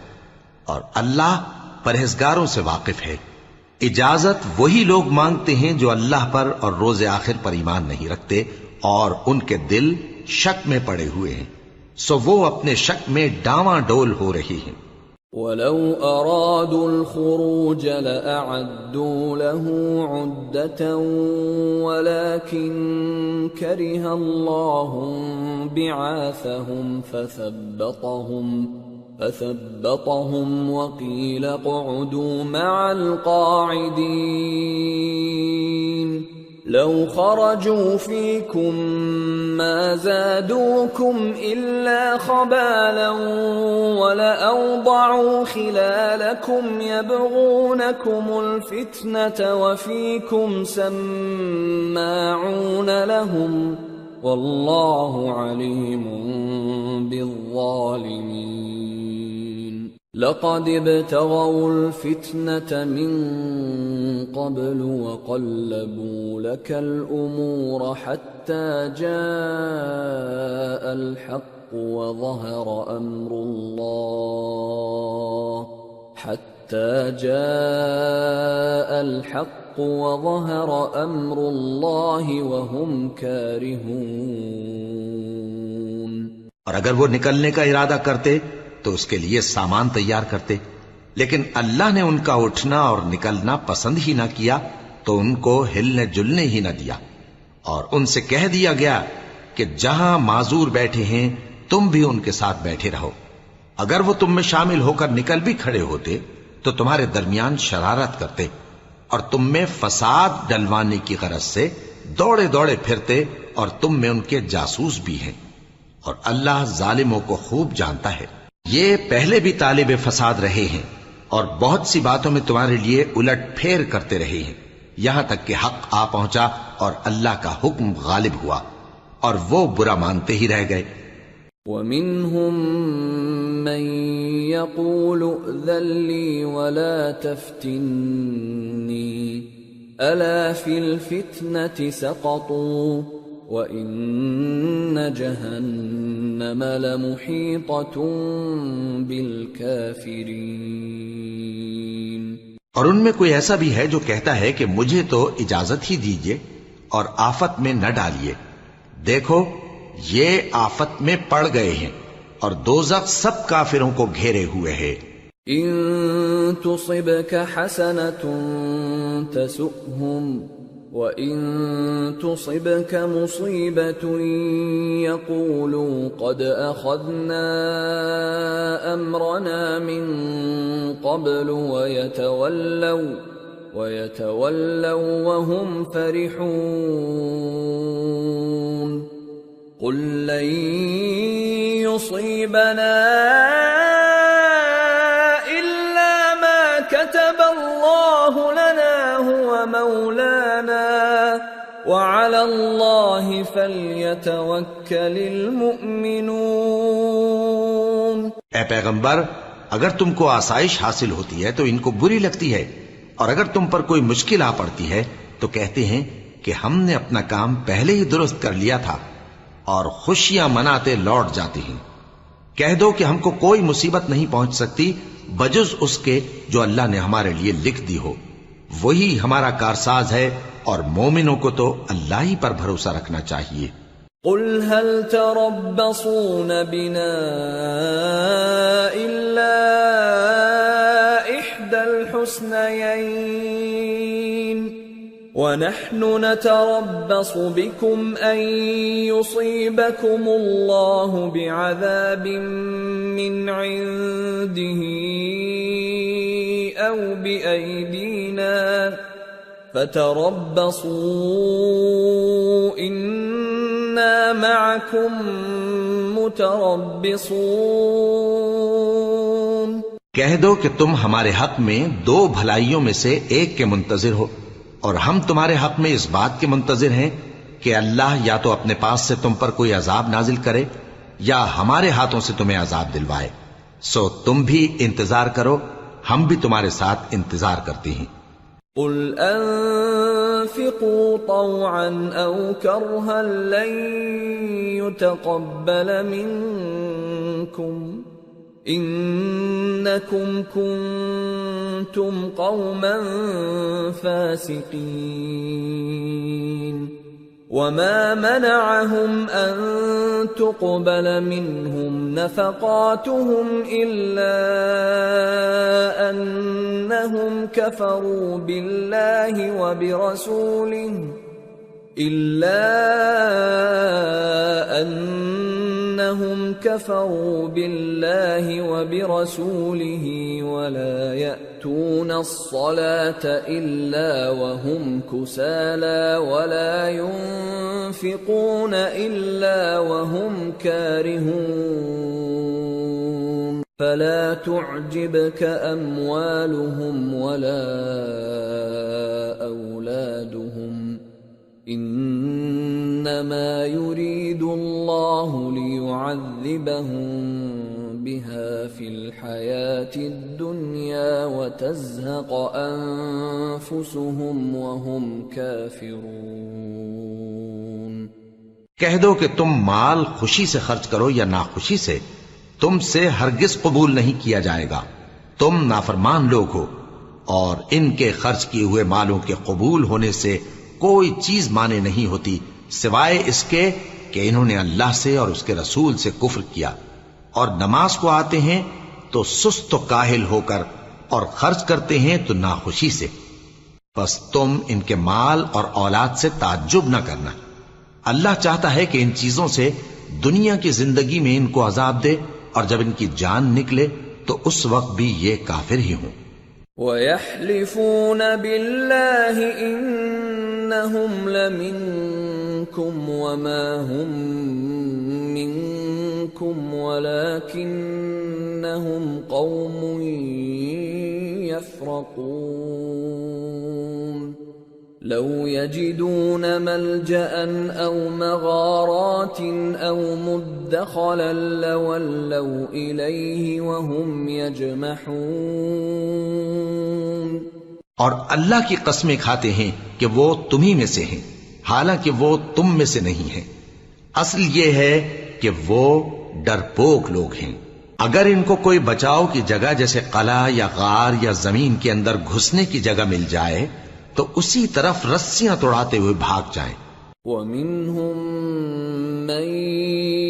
اور اللہ پرہیزگاروں سے واقف ہے۔ اجازت وہی لوگ مانگتے ہیں جو اللہ پر اور روز آخر پر ایمان نہیں رکھتے اور ان کے دل شک میں پڑے ہوئے ہیں، سو وہ اپنے شک میں ڈاواں ڈول ہو رہی ہیں۔ وَلَوْ أَرَادُوا الْخُرُوجَ لَأَعَدُّوا لَهُ عُدَّةً وَلَكِنْ كَرِهَ اللَّهُ بِعَاثَهُمْ فَثَبَّطَهُمْ وَقِيلَ اقْعُدُوا مَعَ الْقَاعِدِينَ۔ لو خرجوا فيكم ما زادوكم إلا خبالا ولأوضعوا خلالكم يبغونكم الفتنة وفيكم سماعون لهم والله عليم بالظالمين۔ لقد ابتغوا الفتنة من قبل وقلبوا لك الأمور حتى جاء الحق وظهر أمر الله حتى جاء الحق وظهر أمر الله وهم كارهون۔ اور اگر وہ نکلنے کا ارادہ کرتے تو اس کے لیے سامان تیار کرتے، لیکن اللہ نے ان کا اٹھنا اور نکلنا پسند ہی نہ کیا تو ان کو ہلنے جلنے ہی نہ دیا، اور ان سے کہہ دیا گیا کہ جہاں معذور بیٹھے ہیں تم بھی ان کے ساتھ بیٹھے رہو۔ اگر وہ تم میں شامل ہو کر نکل بھی کھڑے ہوتے تو تمہارے درمیان شرارت کرتے اور تم میں فساد ڈلوانے کی غرض سے دوڑے دوڑے پھرتے، اور تم میں ان کے جاسوس بھی ہیں، اور اللہ ظالموں کو خوب جانتا ہے۔ یہ پہلے بھی طالب فساد رہے ہیں اور بہت سی باتوں میں تمہارے لیے الٹ پھیر کرتے رہے ہیں، یہاں تک کہ حق آ پہنچا اور اللہ کا حکم غالب ہوا اور وہ برا مانتے ہی رہ گئے۔ وَمِنْهُمْ مَنْ يَقُولُ ائْذَنْ لِي وَلَا تَفْتِنِّي أَلَا فِي الْفِتْنَةِ سَقَطُوا وَإِنَّ جَهَنَّمَ لَمُحِيطَةٌ بِالْكَافِرِينَ۔ اور ان میں کوئی ایسا بھی ہے جو کہتا ہے کہ مجھے تو اجازت ہی دیجئے اور آفت میں نہ ڈالیے، دیکھو یہ آفت میں پڑ گئے ہیں اور دوزخ سب کافروں کو گھیرے ہوئے ہے۔ ان تصبك حسنة تسؤهم وَإِن تُصِبْكَ مُصِيبَةٌ يَقُولُوا قَدْ أَخَذْنَا أَمْرَنَا مِنْ قَبْلُ وَيَتَوَلَّوْا وَهُمْ فَرِحُونَ قُلْ لَنْ يُصِيبَنَا إِلَّا مَا كَتَبَ اللَّهُ لَنَا هُوَ مَوْلَانَا وَعَلَى اللَّهِ فَلْيَتَوَكَّلِ الْمُؤْمِنُونَ۔ اے پیغمبر، اگر تم کو آسائش حاصل ہوتی ہے تو ان کو بری لگتی ہے، اور اگر تم پر کوئی مشکل آ پڑتی ہے تو کہتے ہیں کہ ہم نے اپنا کام پہلے ہی درست کر لیا تھا، اور خوشیاں مناتے لوٹ جاتے ہیں۔ کہہ دو کہ ہم کو کوئی مصیبت نہیں پہنچ سکتی بجز اس کے جو اللہ نے ہمارے لیے لکھ دی ہو، وہی ہمارا کارساز ہے، اور مومنوں کو تو اللہ ہی پر بھروسہ رکھنا چاہیے۔ قل هل تربصون بنا إلا إحدى الحسنيين ونحن نتربص بكم أن يصيبكم الله بعذاب من عنده أو بأيدينا فتربصوا إنا معكم متربصون۔ کہہ دو کہ تم ہمارے حق میں دو بھلائیوں میں سے ایک کے منتظر ہو، اور ہم تمہارے حق میں اس بات کے منتظر ہیں کہ اللہ یا تو اپنے پاس سے تم پر کوئی عذاب نازل کرے یا ہمارے ہاتھوں سے تمہیں عذاب دلوائے، سو تم بھی انتظار کرو، ہم بھی تمہارے ساتھ انتظار کرتے ہیں۔ قل انفقوا طوعا او کرها لن يتقبل منكم انکم کنتم قوما فاسقین۔ وما منعهم ان تقبل منهم نفقاتهم الا انهم كفروا بالله وبرسوله ولا يأتون الصلاة إلا وهم كسالى ولا ينفقون إلا وهم كارهون فلا تعجبك أموالهم ولا أولادهم انما يريد الله ليعذبهم بها في الحياة الدنيا وتزهق انفسهم وهم كافرون۔ کہہ دو کہ تم مال خوشی سے خرچ کرو یا ناخوشی سے، تم سے ہرگز قبول نہیں کیا جائے گا، تم نافرمان لوگ ہو، اور ان کے خرچ کیے ہوئے مالوں کے قبول ہونے سے کوئی چیز مانے نہیں ہوتی سوائے اس کے کہ انہوں نے اللہ سے اور اس کے رسول سے کفر کیا، اور نماز کو آتے ہیں تو سست و کاہل ہو کر، اور خرچ کرتے ہیں تو ناخوشی سے۔ بس تم ان کے مال اور اولاد سے تعجب نہ کرنا، اللہ چاہتا ہے کہ ان چیزوں سے دنیا کی زندگی میں ان کو عذاب دے، اور جب ان کی جان نکلے تو اس وقت بھی یہ کافر ہی ہوں۔ وَيَحْلِفُونَ بِاللَّهِ إِنَّهُمْ لَمِنكُمْ وَمَا هُمْ مِنكُمْ وَلَكِنَّهُمْ قَوْمٌ يَفْرَقُونَ لَوْ يَجِدُونَ مَلْجَأً أَوْ مَغَارَاتٍ أَوْ مُدَّخَلًا لَوَلَّوْا إِلَيْهِ وَهُمْ يَجْمَحُونَ۔ اور اللہ کی قسمیں کھاتے ہیں کہ وہ تمہیں میں سے ہیں، حالانکہ وہ تم میں سے نہیں ہیں۔ اصل یہ ہے کہ وہ ڈرپوک لوگ ہیں۔ اگر ان کو کوئی بچاؤ کی جگہ جیسے قلعہ یا غار یا زمین کے اندر گھسنے کی جگہ مل جائے تو اسی طرف رسیاں توڑاتے ہوئے بھاگ جائیں۔ وَمِنْهُمْ مَنْ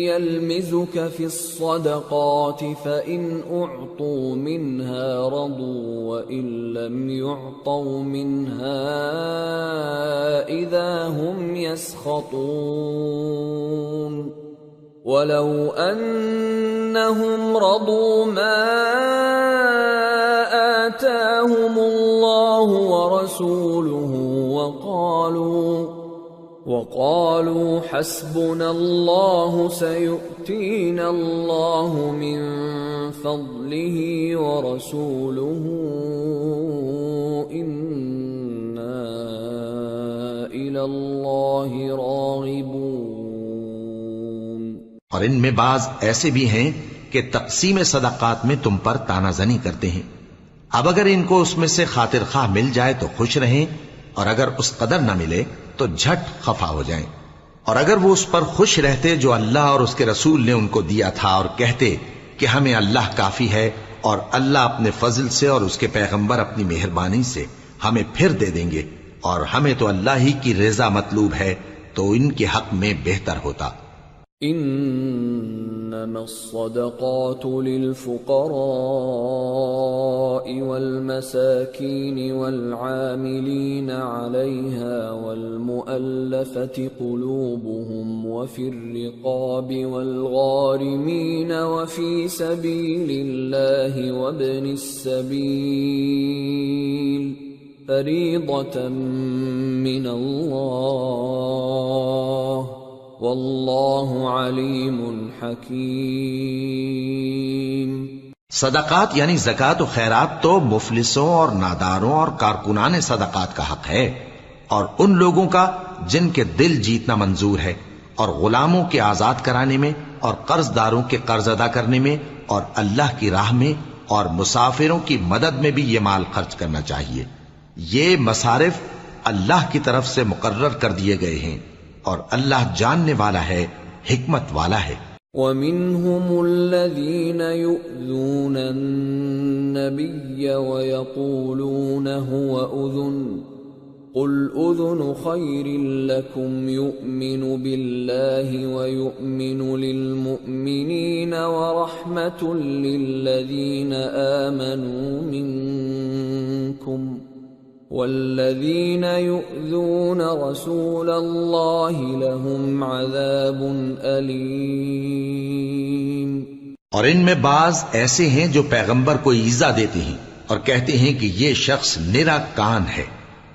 يَلْمِزُكَ فِي الصَّدَقَاتِ فَإِنْ أُعْطُوا مِنْهَا رَضُوا وَإِنْ لَمْ يُعْطَوْا مِنْهَا إِذَا هُمْ يَسْخَطُونَ وَلَوْ أَنَّهُمْ رَضُوا مَا آتَاهُمُ اللَّهُ وَرَسُولُهُ وَقَالُوا حَسْبُنَا اللَّهُ سَيُؤْتِينَا اللَّهُ مِنْ فَضْلِهِ وَرَسُولُهُ إِنَّا إِلَى اللَّهِ رَاغِبُونَ۔ اور ان میں بعض ایسے بھی ہیں کہ تقسیم صدقات میں تم پر تانا زنی کرتے ہیں۔ اب اگر ان کو اس میں سے خاطر خواہ مل جائے تو خوش رہیں، اور اگر اس قدر نہ ملے تو جھٹ خفا ہو جائیں۔ اور اگر وہ اس پر خوش رہتے جو اللہ اور اس کے رسول نے ان کو دیا تھا، اور کہتے کہ ہمیں اللہ کافی ہے، اور اللہ اپنے فضل سے اور اس کے پیغمبر اپنی مہربانی سے ہمیں پھر دے دیں گے، اور ہمیں تو اللہ ہی کی رضا مطلوب ہے، تو ان کے حق میں بہتر ہوتا۔ انما الصدقات للفقراء والمساكين والعاملين عليها والمؤلفة قلوبهم وفي الرقاب والغارمين وفي سبيل الله وابن السبيل فريضة من الله واللہ علیم حکیم۔ صدقات یعنی زکوٰۃ و خیرات تو مفلسوں اور ناداروں اور کارکنان صدقات کا حق ہے، اور ان لوگوں کا جن کے دل جیتنا منظور ہے، اور غلاموں کے آزاد کرانے میں، اور قرض داروں کے قرض ادا کرنے میں، اور اللہ کی راہ میں، اور مسافروں کی مدد میں بھی یہ مال خرچ کرنا چاہیے۔ یہ مصارف اللہ کی طرف سے مقرر کر دیے گئے ہیں، اور اللہ جاننے والا ہے، حکمت والا ہے۔ وَمِنْهُمُ الَّذِينَ يُؤْذُونَ النَّبِيَّ وَيَقُولُونَ هُوَ أُذُنٌ قُلْ أُذُنُ خَيْرٍ لَكُمْ يُؤْمِنُ بِاللَّهِ وَيُؤْمِنُ لِلْمُؤْمِنِينَ وَرَحْمَةٌ لِلَّذِينَ آمَنُوا مِنْكُمْ والذین یؤذون رسول اللہ لهم عذاب علیم۔ اور ان میں بعض ایسے ہیں جو پیغمبر کو ایذا دیتے ہیں اور کہتے ہیں کہ یہ شخص نرا کان ہے۔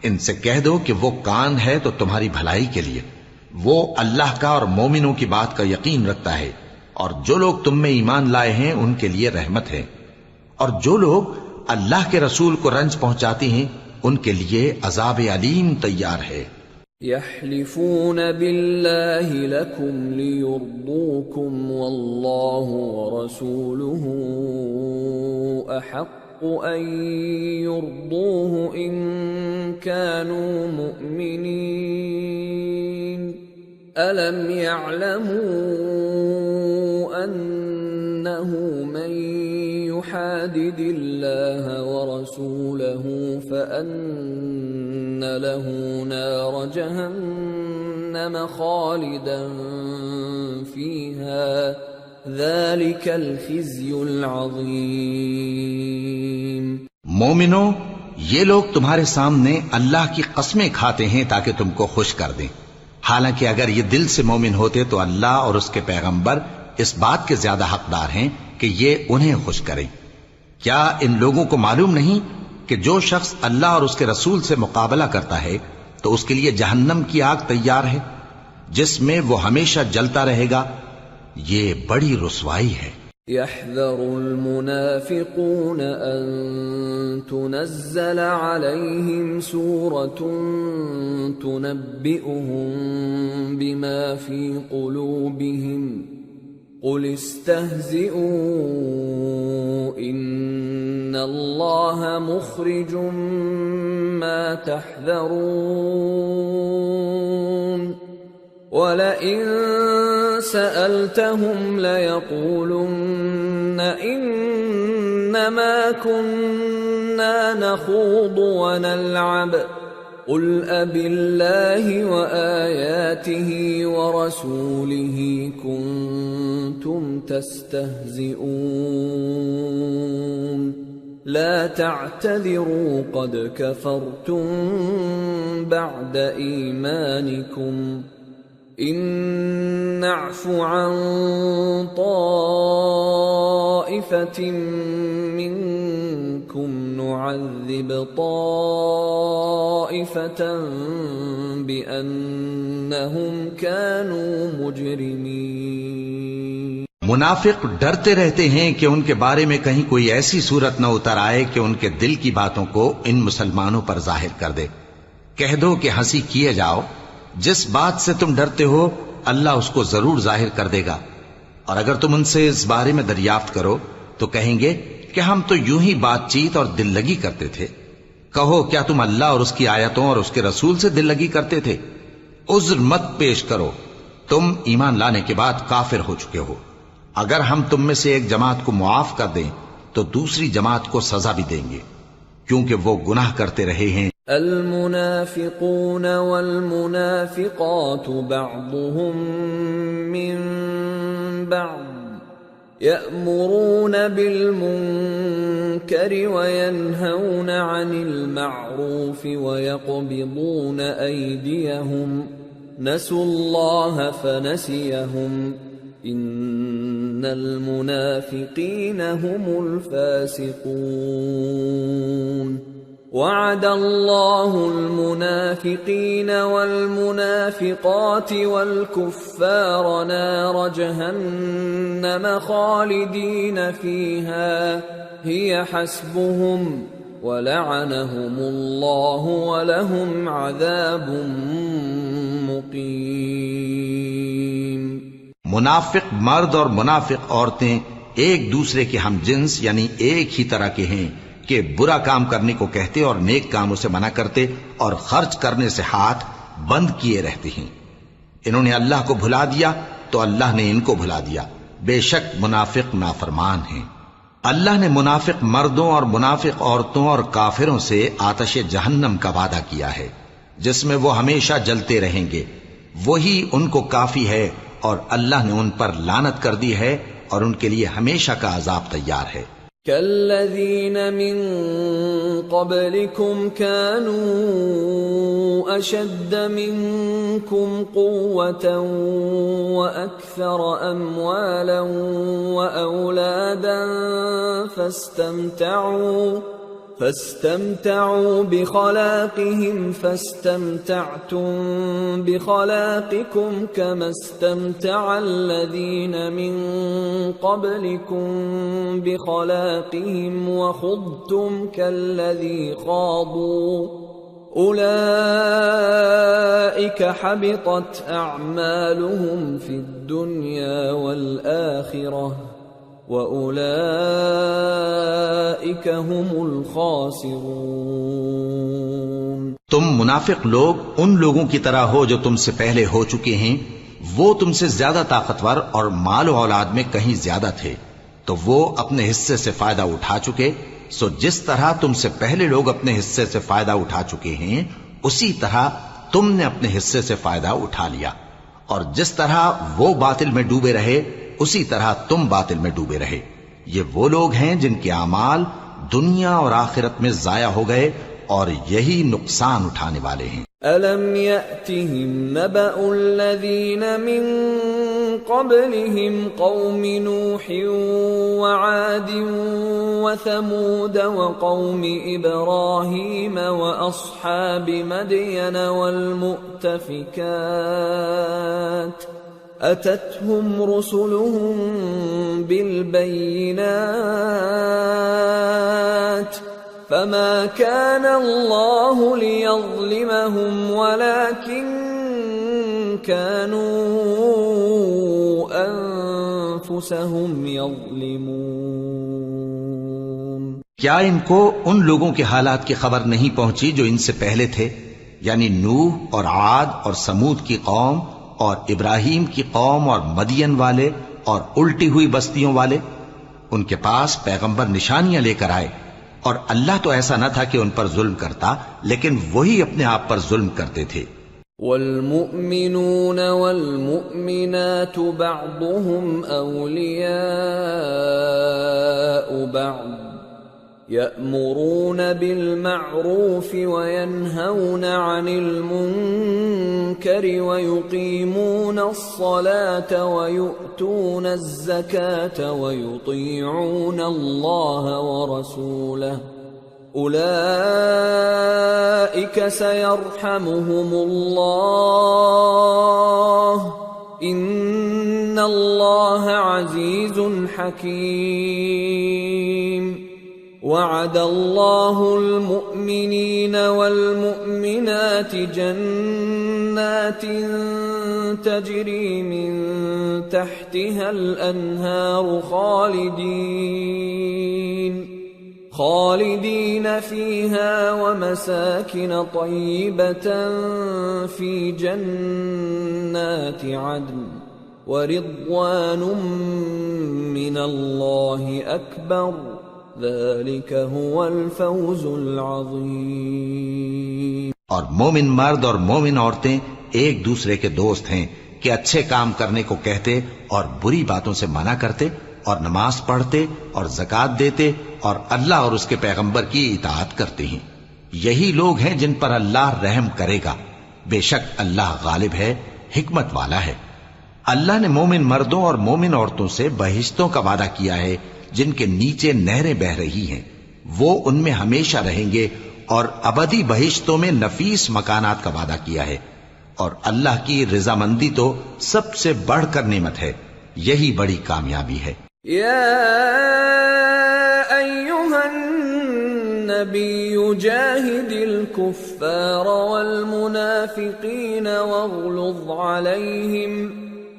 ان سے کہہ دو کہ وہ کان ہے تو تمہاری بھلائی کے لیے، وہ اللہ کا اور مومنوں کی بات کا یقین رکھتا ہے، اور جو لوگ تم میں ایمان لائے ہیں ان کے لیے رحمت ہے، اور جو لوگ اللہ کے رسول کو رنج پہنچاتے ہیں ان کے لیے عذاب علیم تیار ہے۔ یحلفون باللہ لکم لیرضوکم واللہ ورسولہ احق ان یرضوہ ان كانوا مؤمنین الم یعلموا ان إنه من يحادد الله ورسوله فأن له نار جهنم خالدا فيها ذلك الخزي العظيم۔ مومنو، یہ لوگ تمہارے سامنے اللہ کی قسمیں کھاتے ہیں تاکہ تم کو خوش کر دیں، حالانکہ اگر یہ دل سے مومن ہوتے تو اللہ اور اس کے پیغمبر اس بات کے زیادہ حقدار ہیں کہ یہ انہیں خوش کریں۔ کیا ان لوگوں کو معلوم نہیں کہ جو شخص اللہ اور اس کے رسول سے مقابلہ کرتا ہے تو اس کے لیے جہنم کی آگ تیار ہے جس میں وہ ہمیشہ جلتا رہے گا، یہ بڑی رسوائی ہے۔ يحذر المنافقون أن تنزل عليهم سورة تنبئهم بما في قلوبهم قل استهزئوا إن الله مخرج ما تحذرون وَلَئِن سَأَلْتَهُمْ لَيَقُولُنَّ إِنَّمَا كُنَّا نَخُوضُ وَنَلْعَبُ قُلْ أَبِاللَّهِ وَآيَاتِهِ وَرَسُولِهِ كُنتُمْ تَسْتَهْزِئُونَ لَا تَعْتَذِرُوا قَدْ كَفَرْتُمْ بَعْدَ إِيمَانِكُمْ إن نعف عن طائفة منكم نعذب طائفة بأنهم كانوا مجرمين۔ منافق ڈرتے رہتے ہیں کہ ان کے بارے میں کہیں کوئی ایسی صورت نہ اتر آئے کہ ان کے دل کی باتوں کو ان مسلمانوں پر ظاہر کر دے۔ کہہ دو کہ ہنسی کیے جاؤ، جس بات سے تم ڈرتے ہو اللہ اس کو ضرور ظاہر کر دے گا، اور اگر تم ان سے اس بارے میں دریافت کرو تو کہیں گے کہ ہم تو یوں ہی بات چیت اور دل لگی کرتے تھے۔ کہو کیا تم اللہ اور اس کی آیتوں اور اس کے رسول سے دل لگی کرتے تھے؟ عذر مت پیش کرو، تم ایمان لانے کے بعد کافر ہو چکے ہو۔ اگر ہم تم میں سے ایک جماعت کو معاف کر دیں تو دوسری جماعت کو سزا بھی دیں گے، کیونکہ وہ گناہ کرتے رہے ہیں۔ المنافقون والمنافقات بعضهم من بعض يأمرون بالمنكر وينهون عن المعروف ويقبضون أيديهم نسوا الله فنسيهم إن المنافقين هم الفاسقون وعد الله المنافقين والمنافقات والكفار نار جهنم خالدين فيها هي حسبهم ولعنهم الله ولهم عذاب مقيم۔ منافق مرد اور منافق عورتیں ایک دوسرے کے ہم جنس یعنی ایک ہی طرح کے ہیں کہ برا کام کرنے کو کہتے اور نیک کاموں سے منع کرتے اور خرچ کرنے سے ہاتھ بند کیے رہتے ہیں۔ انہوں نے اللہ کو بھلا دیا تو اللہ نے ان کو بھلا دیا، بے شک منافق نافرمان ہیں۔ اللہ نے منافق مردوں اور منافق عورتوں اور کافروں سے آتش جہنم کا وعدہ کیا ہے جس میں وہ ہمیشہ جلتے رہیں گے، وہی ان کو کافی ہے، اور اللہ نے ان پر لعنت کر دی ہے اور ان کے لیے ہمیشہ کا عذاب تیار ہے۔ كالذين من قبلكم كانوا أشد منكم قوة وأكثر أموالا وأولادا فاستمتعوا بخلاقهم فاستمتعتم بخلاقكم كما استمتع الذين من قبلكم بخلاقهم وخضتم كالذي خاضوا أولئك حبطت أعمالهم في الدنيا والآخرة وَأُولَئِكَ هُمُ الْخَاسِرُونَ۔ تم منافق لوگ ان لوگوں کی طرح ہو جو تم سے پہلے ہو چکے ہیں، وہ تم سے زیادہ طاقتور اور مال و اولاد میں کہیں زیادہ تھے، تو وہ اپنے حصے سے فائدہ اٹھا چکے، سو جس طرح تم سے پہلے لوگ اپنے حصے سے فائدہ اٹھا چکے ہیں اسی طرح تم نے اپنے حصے سے فائدہ اٹھا لیا، اور جس طرح وہ باطل میں ڈوبے رہے اسی طرح تم باطل میں ڈوبے رہے۔ یہ وہ لوگ ہیں جن کے اعمال دنیا اور آخرت میں ضائع ہو گئے، اور یہی نقصان اٹھانے والے ہیں۔ أَلَمْ يَأْتِهِمْ نَبَأُ الَّذِينَ مِن قَبْلِهِمْ قَوْمِ نُوحٍ وَعَادٍ وَثَمُودَ وَقَوْمِ إِبْرَاهِيمَ وَأَصْحَابِ مَدْيَنَ وَالْمُؤْتَفِكَاتِ أَتَتْهُمْ رُسُلُهُم بِالْبَيِّنَاتِ فما كان الله ليظلمهم ولكن كانوا أنفسهم يظلمون۔ کیا ان کو ان لوگوں کے حالات کی خبر نہیں پہنچی جو ان سے پہلے تھے، یعنی نوح اور عاد اور سمود کی قوم اور ابراہیم کی قوم اور مدین والے اور الٹی ہوئی بستیوں والے؟ ان کے پاس پیغمبر نشانیاں لے کر آئے، اور اللہ تو ایسا نہ تھا کہ ان پر ظلم کرتا، لیکن وہی اپنے آپ پر ظلم کرتے تھے۔ والمؤمنون والمؤمنات بعضهم أولياء بعض يأمرون بالمعروف وينهون عن المنكر ويقيمون الصلاة ويؤتون الزكاة ويطيعون الله ورسوله أولئك سيرحمهم الله إن الله عزيز حكيم وعد الله المؤمنين والمؤمنات جنات تجري من تحتها الأنهار خالدين فيها ومساكن طيبة في جنات عدن ورضوان من الله أكبر ذلك هو الفوز العظيم۔ اور مومن مرد اور مومن عورتیں ایک دوسرے کے دوست ہیں کہ اچھے کام کرنے کو کہتے اور بری باتوں سے منع کرتے اور نماز پڑھتے اور زکوٰۃ دیتے اور اللہ اور اس کے پیغمبر کی اطاعت کرتے ہیں۔ یہی لوگ ہیں جن پر اللہ رحم کرے گا، بے شک اللہ غالب ہے، حکمت والا ہے۔ اللہ نے مومن مردوں اور مومن عورتوں سے بہشتوں کا وعدہ کیا ہے جن کے نیچے نہریں بہ رہی ہیں، وہ ان میں ہمیشہ رہیں گے، اور ابدی بہشتوں میں نفیس مکانات کا وعدہ کیا ہے، اور اللہ کی رضامندی تو سب سے بڑھ کر نعمت ہے، یہی بڑی کامیابی ہے۔ یا ایھا النبی جاہد الکفار والمنافقین واغلظ علیہم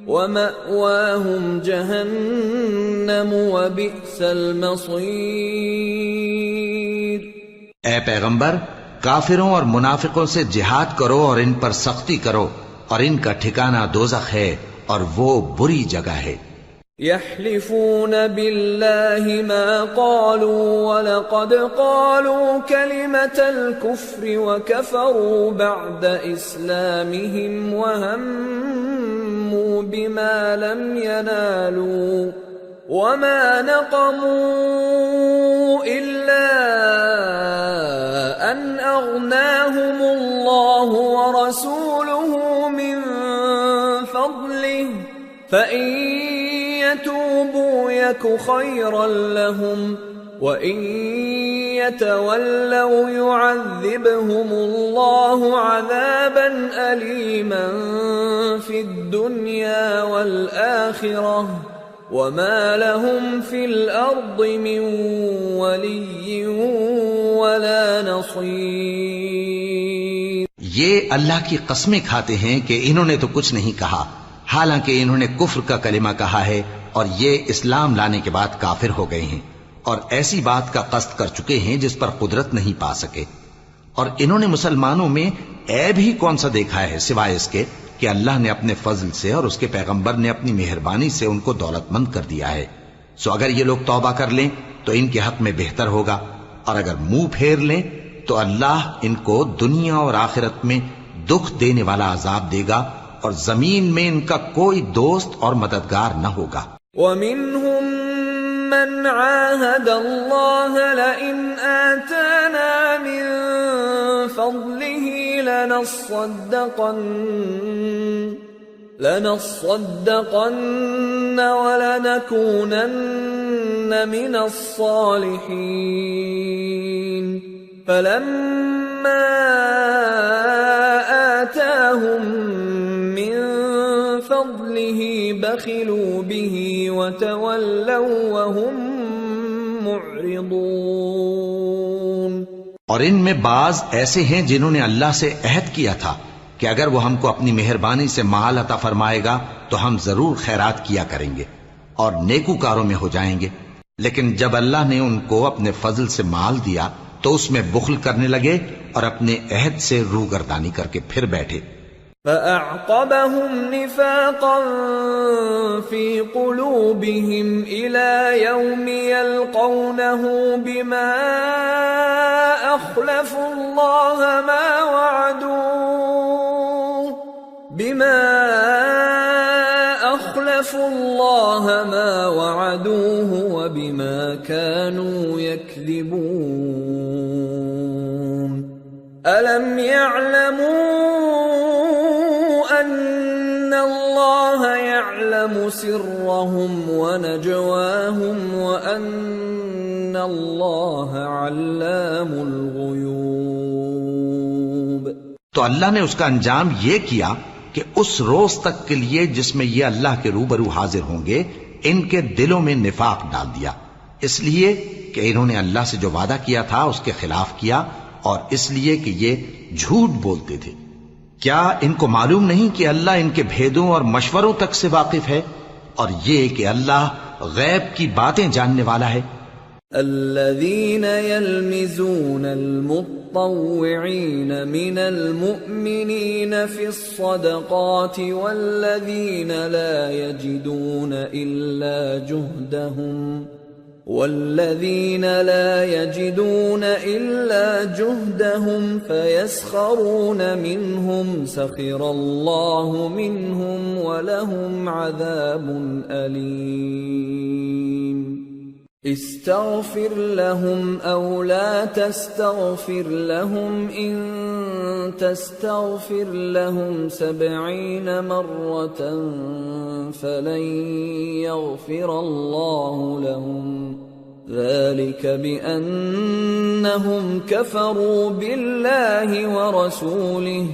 وَمَأْوَاهُمْ جَهَنَّمُ وَبِئْسَ الْمَصِيرُ۔ اے پیغمبر، کافروں اور منافقوں سے جہاد کرو اور ان پر سختی کرو، اور ان کا ٹھکانہ دوزخ ہے اور وہ بری جگہ ہے۔ يحلفون بالله ما قالوا ولقد قالوا كلمة الكفر وكفروا بعد إسلامهم وهموا بما لم ينالوا وما نقموا إلا أن أغناهم الله ورسوله من فضله فإن يتوبوا يك خيرا لهم وإن يتولوا يعذبهم الله عذابا أليما في الدنيا والآخرة وما لهم في الأرض من ولي ولا نصير۔ یہ اللہ کی قسمیں کھاتے ہیں کہ انہوں نے تو کچھ نہیں کہا، حالانکہ انہوں نے کفر کا کلمہ کہا ہے اور یہ اسلام لانے کے بعد کافر ہو گئے ہیں، اور ایسی بات کا قصد کر چکے ہیں جس پر قدرت نہیں پا سکے۔ اور انہوں نے مسلمانوں میں عیب ہی کون سا دیکھا ہے سوائے اس کے کہ اللہ نے اپنے فضل سے اور اس کے پیغمبر نے اپنی مہربانی سے ان کو دولت مند کر دیا ہے، سو اگر یہ لوگ توبہ کر لیں تو ان کے حق میں بہتر ہوگا، اور اگر منہ پھیر لیں تو اللہ ان کو دنیا اور آخرت میں دکھ دینے والا عذاب دے گا، اور زمین میں ان کا کوئی دوست اور مددگار نہ ہوگا۔ وَمِنْهُمْ مَنْ عَاهَدَ اللَّهَ لَئِنْ آتَانَا مِنْ فَضْلِهِ لَنَصَّدَّقَنَّ وَلَنَكُونَنَّ مِنَ الصَّالِحِينَ فَلَمَّا آتَاهُمْ مِنْ فَضْلِهِ بَخِلُوا بِهِ وَتَوَلَّوْا وَهُمْ مُعْرِضُونَ۔ اور ان میں بعض ایسے ہیں جنہوں نے اللہ سے عہد کیا تھا کہ اگر وہ ہم کو اپنی مہربانی سے مال عطا فرمائے گا تو ہم ضرور خیرات کیا کریں گے اور نیکوکاروں میں ہو جائیں گے، لیکن جب اللہ نے ان کو اپنے فضل سے مال دیا تو اس میں بخل کرنے لگے اور اپنے عہد سے روگردانی کر کے پھر بیٹھے۔ فَأَعْقَبَهُمْ نِفَاقًا فِي قُلُوبِهِمْ إِلَى يَوْمِ يَلْقَوْنَهُ بِمَا أَخْلَفُوا اللَّهَ مَا وَعَدُوهُ وَبِمَا كَانُوا يَكْذِبُونَ أَلَمْ يَعْلَمُوا أَنَّ اللَّهَ يَعْلَمُ سِرَّهُمْ وَنَجْوَاهُمْ وَأَنَّ اللَّهَ عَلَّامُ الْغُيُوبِ۔ تو اللہ نے اس کا انجام یہ کیا کہ اس روز تک کے لیے جس میں یہ اللہ کے روبرو حاضر ہوں گے ان کے دلوں میں نفاق ڈال دیا، اس لیے کہ انہوں نے اللہ سے جو وعدہ کیا تھا اس کے خلاف کیا، اور اس لیے کہ یہ جھوٹ بولتے تھے۔ کیا ان کو معلوم نہیں کہ اللہ ان کے بھیدوں اور مشوروں تک سے واقف ہے، اور یہ کہ اللہ غیب کی باتیں جاننے والا ہے؟ الذين يلمزون المطوعين من المؤمنين في الصدقات والذين لا يجدون إلا جهدهم فيسخرون منهم سخر الله منهم ولهم عذاب أليم استغفر لهم أو لا تستغفر لهم إن تستغفر لهم 70 مرة فلن يغفر الله لهم ذلك بأنهم كفروا بالله ورسوله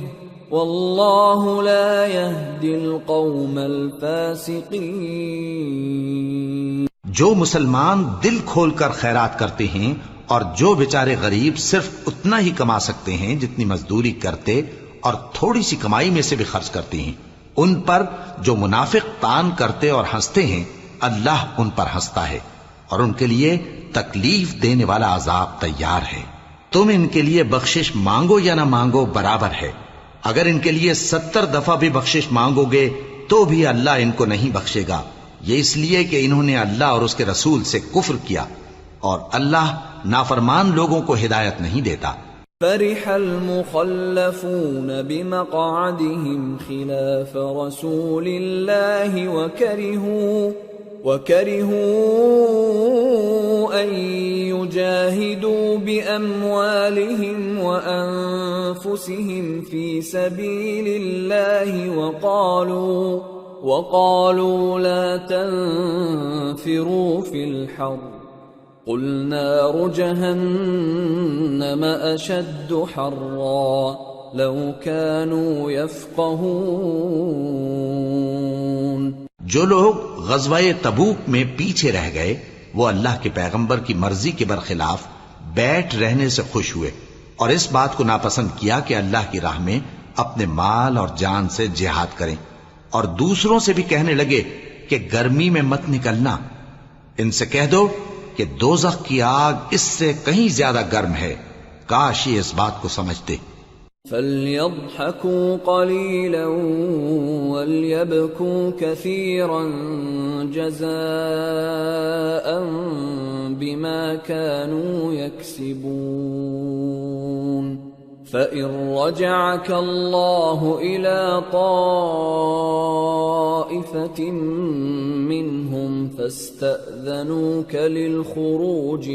والله لا يهدي القوم الفاسقين۔ جو مسلمان دل کھول کر خیرات کرتے ہیں اور جو بیچارے غریب صرف اتنا ہی کما سکتے ہیں جتنی مزدوری کرتے اور تھوڑی سی کمائی میں سے بھی خرچ کرتے ہیں، ان پر جو منافق تان کرتے اور ہنستے ہیں اللہ ان پر ہنستا ہے اور ان کے لیے تکلیف دینے والا عذاب تیار ہے۔ تم ان کے لیے بخشش مانگو یا نہ مانگو برابر ہے، اگر ان کے لیے 70 دفعہ بھی بخشش مانگو گے تو بھی اللہ ان کو نہیں بخشے گا، یہ اس لیے کہ انہوں نے اللہ اور اس کے رسول سے کفر کیا، اور اللہ نافرمان لوگوں کو ہدایت نہیں دیتا۔ فرح المخلفون بمقعدهم خلاف رسول الله وكرهوا أن يجاهدوا بأموالهم وأنفسهم في سبيل الله وقالوا لا تنفروا في الحر قل نار جهنم أشد حرا لو كانوا يفقهون۔ جو لوگ غزوہ تبوک میں پیچھے رہ گئے وہ اللہ کے پیغمبر کی مرضی کے برخلاف بیٹھ رہنے سے خوش ہوئے اور اس بات کو ناپسند کیا کہ اللہ کی راہ میں اپنے مال اور جان سے جہاد کریں، اور دوسروں سے بھی کہنے لگے کہ گرمی میں مت نکلنا۔ ان سے کہہ دو کہ دوزخ کی آگ اس سے کہیں زیادہ گرم ہے، کاش یہ اس بات کو سمجھتے۔ فَلْيَضْحَكُوا قَلِيلًا وَلْيَبْكُوا كَثِيرًا جَزَاءً بِمَا كَانُوا يَكْسِبُونَ فَإِن رَّجَعَكَ اللَّهُ إِلَىٰ طَائِفَةٍ مِّنْهُمْ فَاسْتَأْذَنُوكَ لِلْخُرُوجِ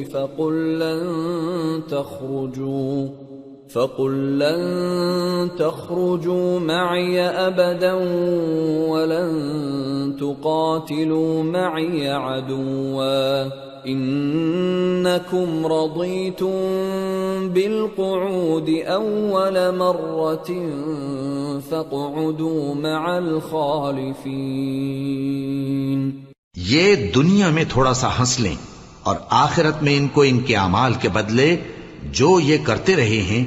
فقل لن تخرجوا معي أبدا ولن تقاتلوا معي عدوا إنكم رضيتم بالقعود أول مرة فاقعدوا مع الخالفين. یہ دنیا میں تھوڑا سا ہنس لیں اور آخرت میں ان کو ان کے اعمال کے بدلے جو یہ کرتے رہے ہیں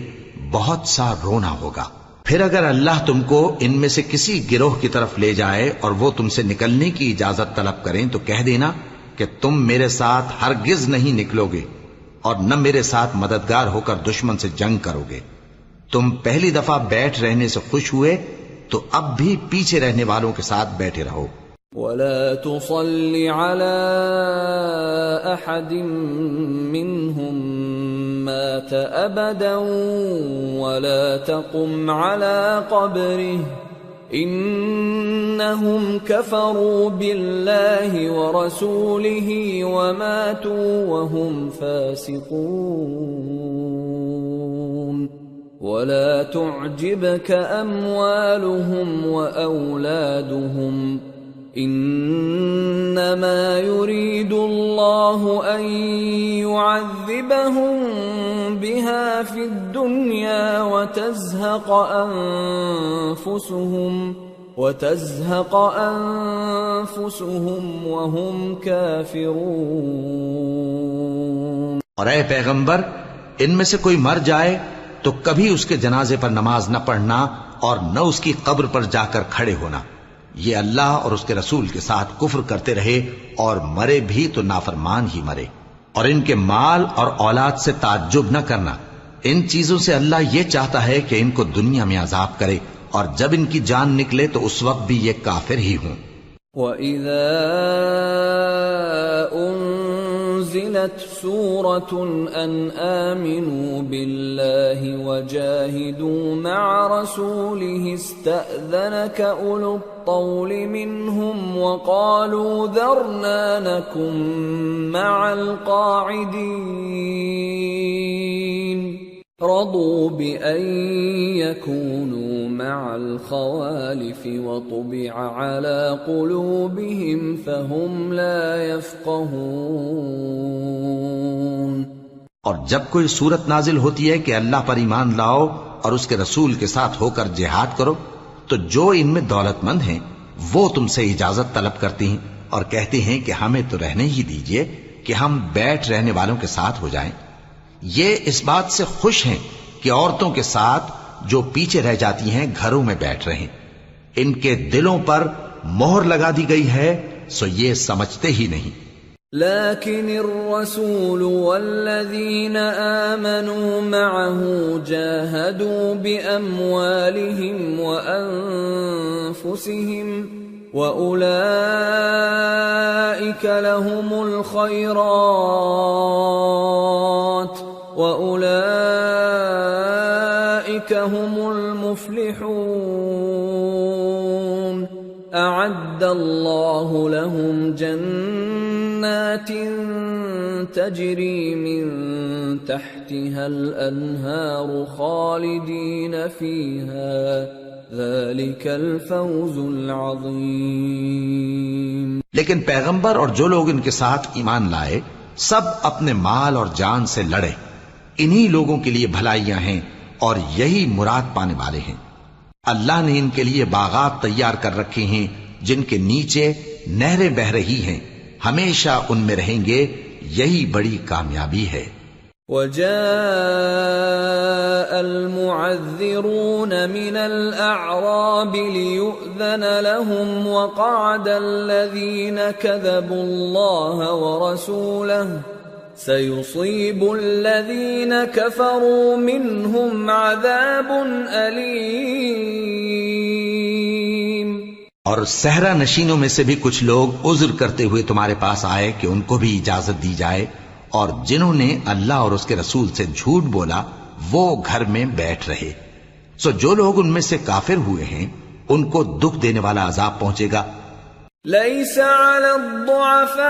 بہت سا رونا ہوگا. پھر اگر اللہ تم کو ان میں سے کسی گروہ کی طرف لے جائے اور وہ تم سے نکلنے کی اجازت طلب کریں تو کہہ دینا کہ تم میرے ساتھ ہرگز نہیں نکلو گے اور نہ میرے ساتھ مددگار ہو کر دشمن سے جنگ کرو گے. تم پہلی دفعہ بیٹھ رہنے سے خوش ہوئے تو اب بھی پیچھے رہنے والوں کے ساتھ بیٹھے رہو. وَلَا تُصَلِّ عَلَىٰ أَحَدٍ مِّنْهُمْ مَاتَ أَبَدًا وَلَا تَقُمْ عَلَىٰ قَبْرِهِ إِنَّهُمْ كَفَرُوا بِاللَّهِ وَرَسُولِهِ وَمَاتُوا وَهُمْ فَاسِقُونَ. وَلَا تُعْجِبْكَ أَمْوَالُهُمْ وَأَوْلَادُهُمْ إِنَّمَا يُرِيدُ اللَّهُ أَن يُعَذِّبَهُم بِهَا فِي الدُّنْيَا وَتَزْهَقَ أَنفُسُهُمْ وَهُمْ كَافِرُونَ. اور اے پیغمبر، ان میں سے کوئی مر جائے تو کبھی اس کے جنازے پر نماز نہ پڑھنا اور نہ اس کی قبر پر جا کر کھڑے ہونا. یہ اللہ اور اس کے رسول کے ساتھ کفر کرتے رہے اور مرے بھی تو نافرمان ہی مرے. اور ان کے مال اور اولاد سے تعجب نہ کرنا. ان چیزوں سے اللہ یہ چاہتا ہے کہ ان کو دنیا میں عذاب کرے اور جب ان کی جان نکلے تو اس وقت بھی یہ کافر ہی ہوں. وَإِذَا أُنزِلَتْ سُورَةٌ أَنْ آمِنُوا بِاللَّهِ وَجَاهِدُوا مَعَ رَسُولِهِ اسْتَأْذَنَكَ أُولُو الطَّوْلِ مِنْهُمْ وَقَالُوا ذَرْنَا نَكُن مَّعَ الْقَاعِدِينَ رَضُوا بِأَن يَكُونُوا مَعَ الْخَوَالِفِ وَطُبِعَ عَلَى قُلُوبِهِمْ فَهُمْ لَا يَفْقَهُونَ. اور جب کوئی صورت نازل ہوتی ہے کہ اللہ پر ایمان لاؤ اور اس کے رسول کے ساتھ ہو کر جہاد کرو تو جو ان میں دولت مند ہیں وہ تم سے اجازت طلب کرتی ہیں اور کہتے ہیں کہ ہمیں تو رہنے ہی دیجئے کہ ہم بیٹھ رہنے والوں کے ساتھ ہو جائیں. یہ اس بات سے خوش ہیں کہ عورتوں کے ساتھ جو پیچھے رہ جاتی ہیں گھروں میں بیٹھ رہیں. ان کے دلوں پر مہر لگا دی گئی ہے سو یہ سمجھتے ہی نہیں. لكن الرسول والذين آمنوا معه جاهدوا بأموالهم وأنفسهم وأولئك لهم الخيرات وأولئك هم المفلحون. أعد الله لهم جنات تجري من تحتها الأنهار خالدين فيها ذلك الفوز العظيم. لیکن پیغمبر اور جو لوگ ان کے ساتھ ایمان لائے سب اپنے مال اور جان سے لڑے. انہی لوگوں کے لیے بھلائیاں ہیں اور یہی مراد پانے والے ہیں. اللہ نے ان کے لیے باغات تیار کر رکھے ہیں جن کے نیچے نہریں بہ رہی ہیں. ہمیشہ ان میں رہیں گے. یہی بڑی کامیابی ہے. وَجَاءَ الْمُعَذِّرُونَ مِنَ الْأَعْرَابِ لِيُؤْذَنَ لَهُمْ وَقَعَدَ الَّذِينَ كَذَبُوا اللَّهَ وَرَسُولَهُ سيصيب الذين كفروا منهم عذاب أليم۔ اور صحرا نشینوں میں سے بھی کچھ لوگ عذر کرتے ہوئے تمہارے پاس آئے کہ ان کو بھی اجازت دی جائے، اور جنہوں نے اللہ اور اس کے رسول سے جھوٹ بولا وہ گھر میں بیٹھ رہے۔ سو جو لوگ ان میں سے کافر ہوئے ہیں ان کو دکھ دینے والا عذاب پہنچے گا۔ ليس على الضعفاء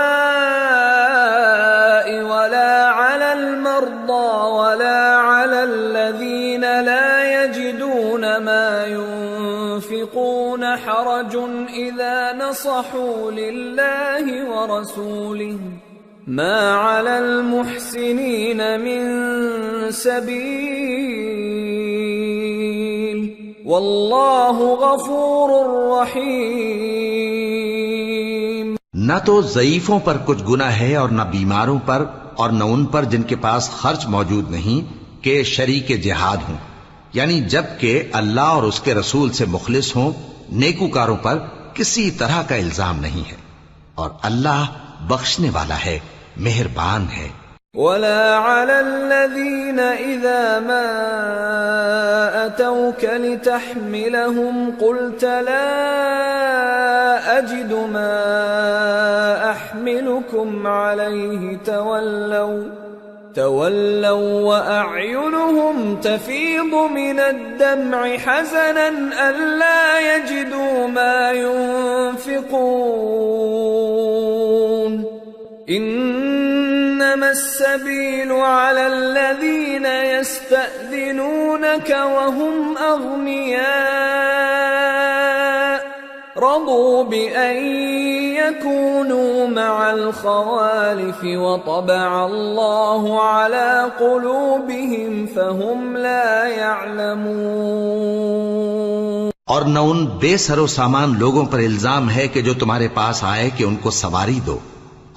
ولا على المرضى ولا على الذين لا يجدون ما ينفقون حرج إذا نصحوا لله ورسوله ما على المحسنين من سبيل والله غفور رحيم۔ نہ تو ضعیفوں پر کچھ گناہ ہے اور نہ بیماروں پر اور نہ ان پر جن کے پاس خرچ موجود نہیں کہ شریک جہاد ہوں، یعنی جب کہ اللہ اور اس کے رسول سے مخلص ہوں، نیکوکاروں پر کسی طرح کا الزام نہیں ہے، اور اللہ بخشنے والا ہے، مہربان ہے۔ ولا على الذين إذا ما أتوك لتحملهم قلت لا أجد ما أحملكم عليه تولوا وأعينهم تفيض من الدمع حزنا ألا يجدوا ما ينفقون إنما السبيل على الذين يستأذنونك وهم أغنياء رضوا بأن يكونوا مع الخوالف وطبع الله على قلوبهم فهم لا يعلمون۔ اور نہ ان بے سر و سامان لوگوں پر الزام ہے کہ جو تمہارے پاس آئے کہ ان کو سواری دو،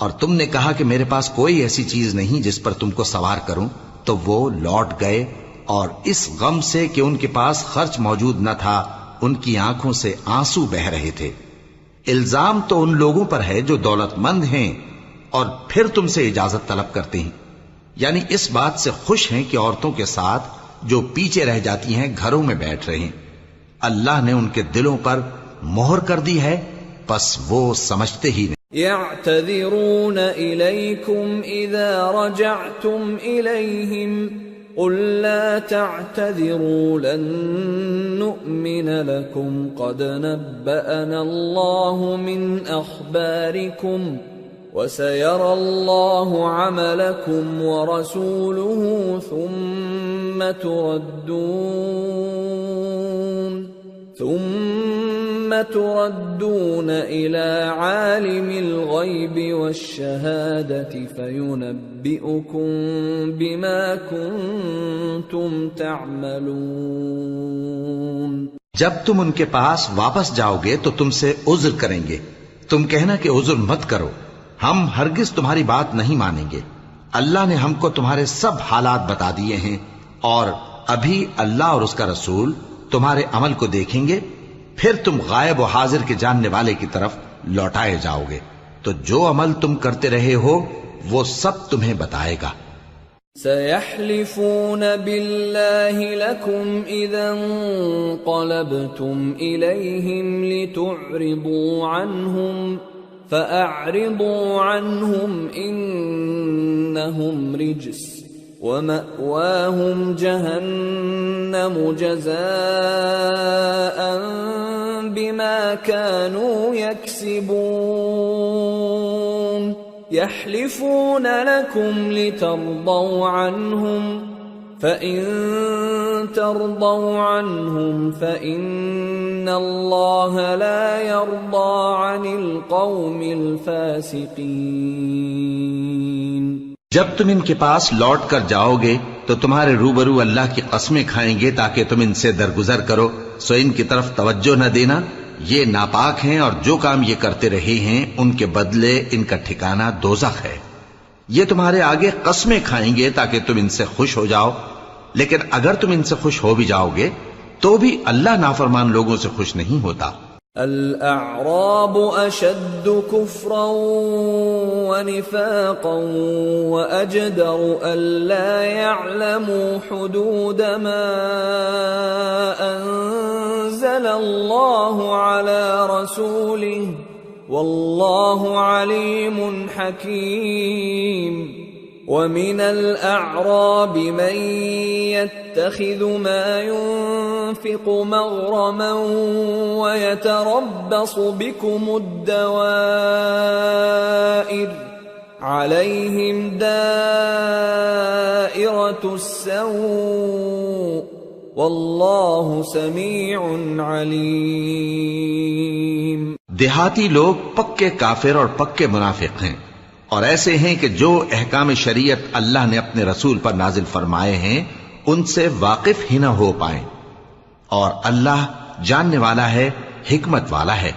اور تم نے کہا کہ میرے پاس کوئی ایسی چیز نہیں جس پر تم کو سوار کروں، تو وہ لوٹ گئے، اور اس غم سے کہ ان کے پاس خرچ موجود نہ تھا ان کی آنکھوں سے آنسو بہہ رہے تھے۔ الزام تو ان لوگوں پر ہے جو دولت مند ہیں اور پھر تم سے اجازت طلب کرتے ہیں، یعنی اس بات سے خوش ہیں کہ عورتوں کے ساتھ جو پیچھے رہ جاتی ہیں گھروں میں بیٹھ رہے ہیں۔ اللہ نے ان کے دلوں پر مہر کر دی ہے، پس وہ سمجھتے ہی نہیں۔ يعتذرون إليكم إذا رجعتم إليهم قل لا تعتذروا لن نؤمن لكم قد نبأنا الله من أخباركم وسيرى الله عملكم ورسوله ثم تردون إلى عالم الغيب والشهادة فينبئكم بما كنتم تعملون۔ جب تم ان کے پاس واپس جاؤ گے تو تم سے عذر کریں گے، تم کہنا کہ عذر مت کرو، ہم ہرگز تمہاری بات نہیں مانیں گے، اللہ نے ہم کو تمہارے سب حالات بتا دیے ہیں، اور ابھی اللہ اور اس کا رسول تمہارے عمل کو دیکھیں گے، پھر تم غائب و حاضر کے جاننے والے کی طرف لوٹائے جاؤ گے، تو جو عمل تم کرتے رہے ہو وہ سب تمہیں بتائے گا۔ سيحلفون بالله لكم إذا انقلبتم إليهم لتعرضوا عنهم فأعرضوا عنهم إنهم رجس ومأواهم جهنم جزاء بما كانوا يكسبون يحلفون لكم لترضوا عنهم فإن ترضوا عنهم فإن الله لا يرضى عن القوم الفاسقين۔ جب تم ان کے پاس لوٹ کر جاؤ گے تو تمہارے روبرو اللہ کی قسمیں کھائیں گے تاکہ تم ان سے درگزر کرو، سو ان کی طرف توجہ نہ دینا، یہ ناپاک ہیں اور جو کام یہ کرتے رہے ہیں ان کے بدلے ان کا ٹھکانہ دوزخ ہے۔ یہ تمہارے آگے قسمیں کھائیں گے تاکہ تم ان سے خوش ہو جاؤ، لیکن اگر تم ان سے خوش ہو بھی جاؤ گے تو بھی اللہ نافرمان لوگوں سے خوش نہیں ہوتا۔ الأعراب أشد كفرا ونفاقا وأجدر ألا يعلموا حدود ما أنزل الله على رسوله والله عليم حكيم ومن الأعراب من يتخذ ما ينفق مغرما ويتربص بكم الدوائر عليهم دائرة السوء والله سميع عليم. دیہاتی لوگ پکے کافر اور پکے منافق ہیں، اور ایسے ہیں کہ جو احکام شریعت اللہ نے اپنے رسول پر نازل فرمائے ہیں ان سے واقف ہی نہ ہو پائیں، اور اللہ جاننے والا ہے، حکمت والا ہے.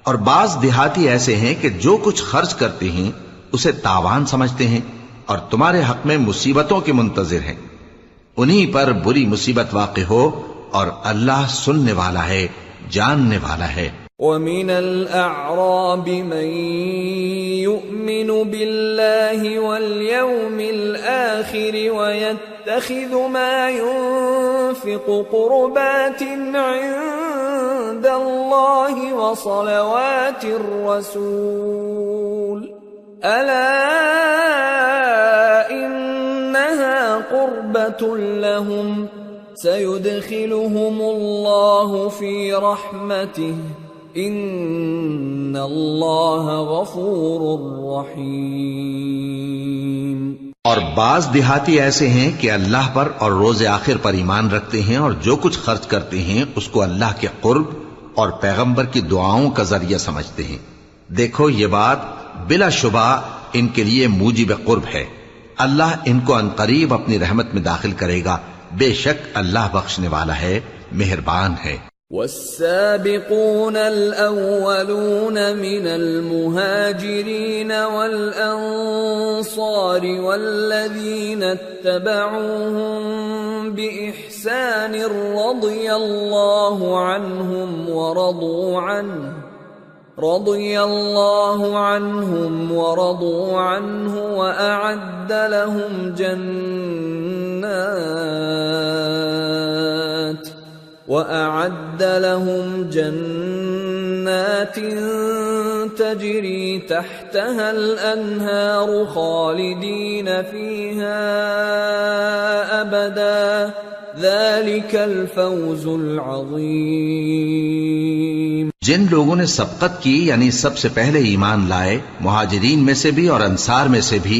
اور بعض دیہاتی ایسے ہیں کہ جو کچھ خرچ کرتے ہیں اسے تاوان سمجھتے ہیں اور تمہارے حق میں مصیبتوں کے منتظر ہیں. انہی پر بری مصیبت واقع ہو اور اللہ سننے والا ہے، جاننے والا ہے. وَمِنَ الْأَعْرَابِ مَن يُؤْمِنُ بِاللَّهِ وَالْيَوْمِ الْآخِرِ وَيَتَّخِذُ مَا يُنفِقُ قُرُبَاتٍ عِندَ اللَّهِ وَصَلَوَاتِ الرَّسُولِ أَلَا إِنَّهَا قُرْبَةٌ لَهُمْ سَيُدْخِلُهُمُ اللَّهُ فِي رَحْمَتِهِ ان اللہ غفور رحیم. اور بعض دیہاتی ایسے ہیں کہ اللہ پر اور روز آخر پر ایمان رکھتے ہیں اور جو کچھ خرچ کرتے ہیں اس کو اللہ کے قرب اور پیغمبر کی دعاؤں کا ذریعہ سمجھتے ہیں. دیکھو یہ بات بلا شبہ ان کے لیے موجب قرب ہے. اللہ ان کو عنقریب اپنی رحمت میں داخل کرے گا. بے شک اللہ بخشنے والا ہے، مہربان ہے. والسابقون الأولون من المهاجرين والأنصار والذين اتبعوهم بإحسان رضي الله عنهم ورضوا عنه وأعد لهم جنات تجري تحتها الأنهار خالدين فيها أبدا ذلك الفوز العظيم. جن لوگوں نے سبقت کی یعنی سب سے پہلے ایمان لائے، مہاجرین میں سے بھی اور انصار میں سے بھی،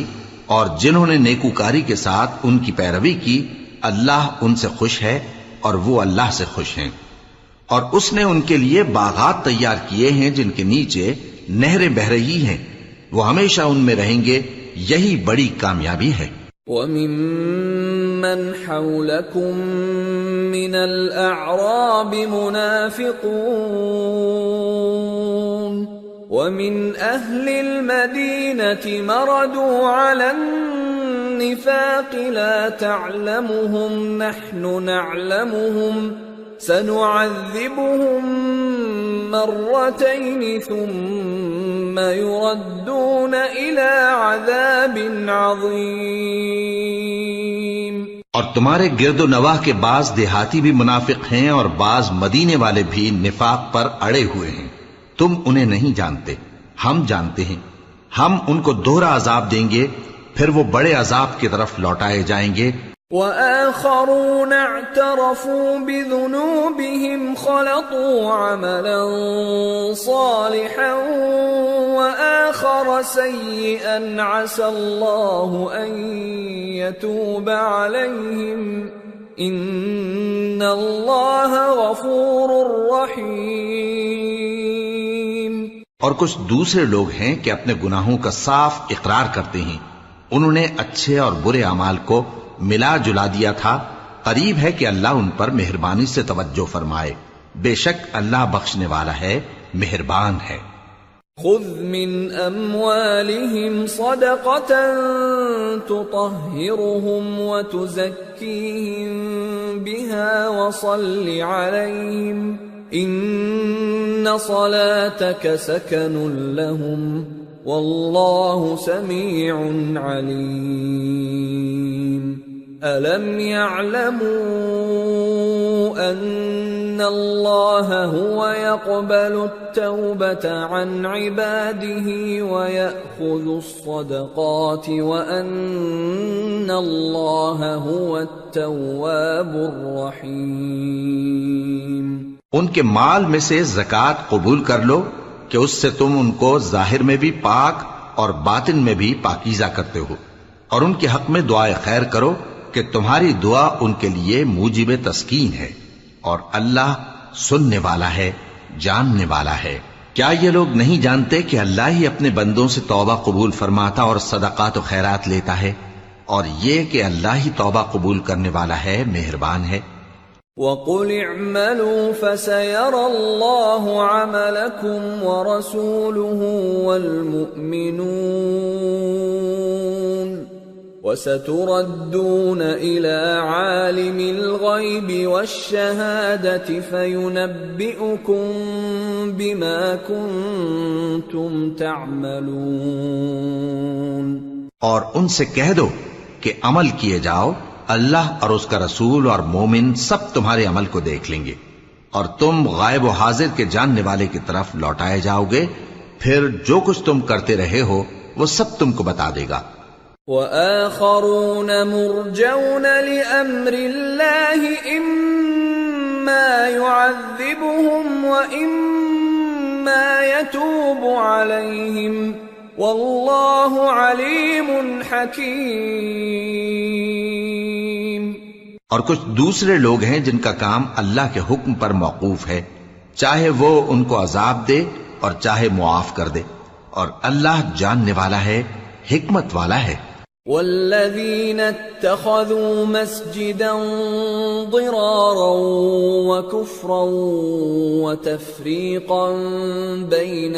اور جنہوں نے نیکوکاری کے ساتھ ان کی پیروی کی، اللہ ان سے خوش ہے اور وہ اللہ سے خوش ہیں. اور اس نے ان کے لیے باغات تیار کیے ہیں جن کے نیچے نہریں بہ رہی ہیں، وہ ہمیشہ ان میں رہیں گے. یہی بڑی کامیابی ہے. وَمِمَّنْ حَوْلَكُمْ مِنَ الْأَعْرَابِ مُنَافِقُونَ وَمِنْ أَهْلِ الْمَدِينَةِ مَرَدُوا عَلَى النِّفَاقِ لَا تَعْلَمُهُمْ نَحْنُ نَعْلَمُهُمْ سَنُعَذِّبُهُمْ مرتين ثم يردون إلى عذاب عظيم. اور تمہارے گرد و نواح کے بعض دیہاتی بھی منافق ہیں اور بعض مدینے والے بھی نفاق پر اڑے ہوئے ہیں. تم انہیں نہیں جانتے، ہم جانتے ہیں. ہم ان کو دوہرا عذاب دیں گے، پھر وہ بڑے عذاب کی طرف لوٹائے جائیں گے. وآخرون اعترفوا بذنوبهم خلطوا عملا صالحا وآخر سيئا عسى الله أن يتوب عليهم إن الله غفور رحيم. اور کچھ دوسرے لوگ ہیں کہ اپنے گناہوں کا صاف اقرار کرتے ہیں، انہوں نے اچھے اور برے اعمال کو ملا جلا دیا تھا. قریب ہے کہ اللہ ان پر مہربانی سے توجہ فرمائے. بے شک اللہ بخشنے والا ہے، مہربان ہے. خذ من اموالهم صدقة تطهرهم وتزكيهم بها وصل عليهم إن صلاتك سكن لهم والله سميع عليم ألم يعلموا أن الله هو يقبل التوبة عن عباده ويأخذ الصدقات وأن الله هو التواب الرحيم ان کے مال میں سے زکوٰۃ قبول کر لو کہ اس سے تم ان کو ظاہر میں بھی پاک اور باطن میں بھی پاکیزہ کرتے ہو، اور ان کے حق میں دعائے خیر کرو کہ تمہاری دعا ان کے لیے موجب تسکین ہے، اور اللہ سننے والا ہے، جاننے والا ہے۔ کیا یہ لوگ نہیں جانتے کہ اللہ ہی اپنے بندوں سے توبہ قبول فرماتا اور صدقات و خیرات لیتا ہے، اور یہ کہ اللہ ہی توبہ قبول کرنے والا ہے، مہربان ہے۔ وَقُلِ اعْمَلُوا فَسَيَرَى اللَّهُ عَمَلَكُمْ وَرَسُولُهُ وَالْمُؤْمِنُونَ وَسَتُرَدُّونَ إِلَى عَالِمِ الْغَيْبِ وَالشَّهَادَةِ فَيُنَبِّئُكُم بِمَا كُنتُمْ تَعْمَلُونَ۔ اور ان سے کہہ دو کہ عمل کیے جاؤ، اللہ اور اس کا رسول اور مومن سب تمہارے عمل کو دیکھ لیں گے، اور تم غائب و حاضر کے جاننے والے کی طرف لوٹائے جاؤ گے، پھر جو کچھ تم کرتے رہے ہو وہ سب تم کو بتا دے گا۔ وَآخَرُونَ مُرْجَوْنَ لِأَمْرِ اللَّهِ إِمَّا يُعَذِّبُهُمْ وَإِمَّا يَتُوبُ عَلَيْهِمْ وَاللَّهُ عَلِيمٌ حَكِيمٌ۔ اور کچھ دوسرے لوگ ہیں جن کا کام اللہ کے حکم پر موقوف ہے، چاہے وہ ان کو عذاب دے اور چاہے معاف کر دے، اور اللہ جاننے والا ہے، حکمت والا ہے۔ والذين اتخذوا مسجدا ضرارا وكفرا وتفريقا بين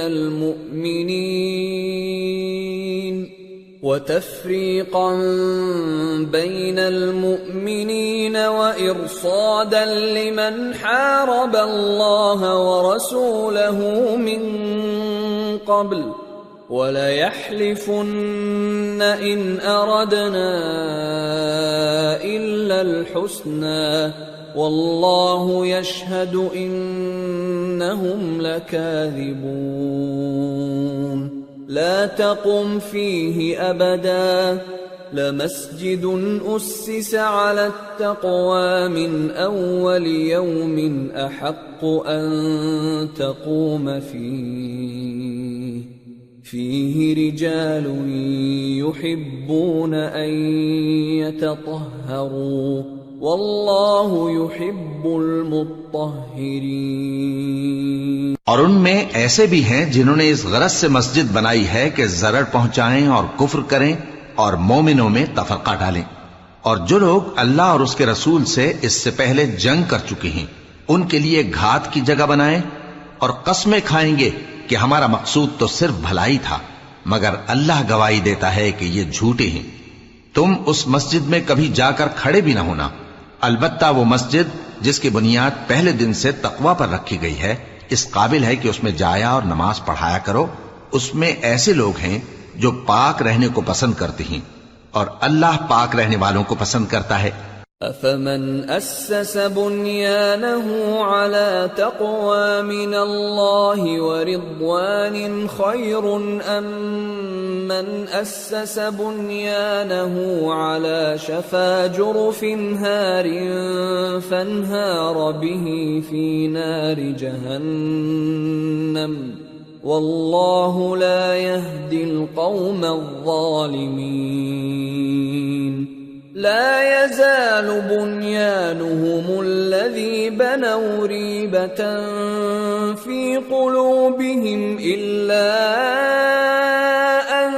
المؤمنين وإرصادا لمن حارب الله ورسوله من قبل وَلَيَحْلِفُنَّ إِنْ أَرَدْنَا إِلَّا الْحُسْنَى وَاللَّهُ يَشْهَدُ إِنَّهُمْ لَكَاذِبُونَ لَا تَقُمْ فِيهِ أَبَدًا لَمَسْجِدٌ أُسِّسَ عَلَى التَّقْوَى مِنْ أَوَّلِ يَوْمٍ أَحَقُّ أَن تَقُومَ فيه رجال يحبون أن يتطهروا والله يحب المطهرين۔ اور ان میں ایسے بھی ہیں جنہوں نے اس غرض سے مسجد بنائی ہے کہ ضرر پہنچائیں اور کفر کریں اور مومنوں میں تفرقہ ڈالیں، اور جو لوگ اللہ اور اس کے رسول سے اس سے پہلے جنگ کر چکے ہیں ان کے لیے گھات کی جگہ بنائیں، اور قسمیں کھائیں گے کہ ہمارا مقصود تو صرف بھلائی تھا، مگر اللہ گواہی دیتا ہے کہ یہ جھوٹے ہیں۔ تم اس مسجد میں کبھی جا کر کھڑے بھی نہ ہونا، البتہ وہ مسجد جس کی بنیاد پہلے دن سے تقوی پر رکھی گئی ہے اس قابل ہے کہ اس میں جایا اور نماز پڑھایا کرو۔ اس میں ایسے لوگ ہیں جو پاک رہنے کو پسند کرتے ہیں، اور اللہ پاک رہنے والوں کو پسند کرتا ہے۔ أَفَمَنْ أَسَّسَ بُنْيَانَهُ عَلَى تَقْوَى مِنَ اللَّهِ وَرِضْوَانٍ خَيْرٌ أَمْ مَنْ أَسَّسَ بُنْيَانَهُ عَلَى شَفَا جُرُفٍ هَارٍ فَانْهَارَ بِهِ فِي نَارِ جَهَنَّمَ وَاللَّهُ لَا يَهْدِي الْقَوْمَ الظَّالِمِينَ۔ لا يزال بنيانهم الذي بنوا ريبة في قلوبهم إلا أن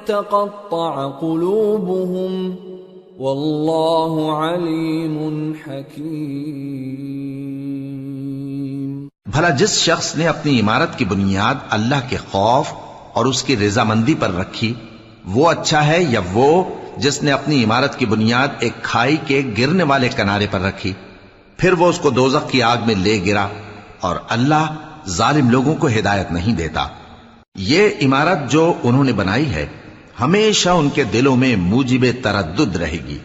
تقطع قلوبهم والله عليم حكيم۔ بھلا جس شخص نے اپنی عمارت کی بنیاد اللہ کے خوف اور اس کی رضامندی پر رکھی وہ اچھا ہے، یا وہ جس نے اپنی عمارت کی بنیاد ایک کھائی کے گرنے والے کنارے پر رکھی، پھر وہ اس کو دوزخ کی آگ میں لے گرا، اور اللہ ظالم لوگوں کو ہدایت نہیں دیتا۔ یہ عمارت جو انہوں نے بنائی ہے ہمیشہ ان کے دلوں میں موجب تردد رہے گی،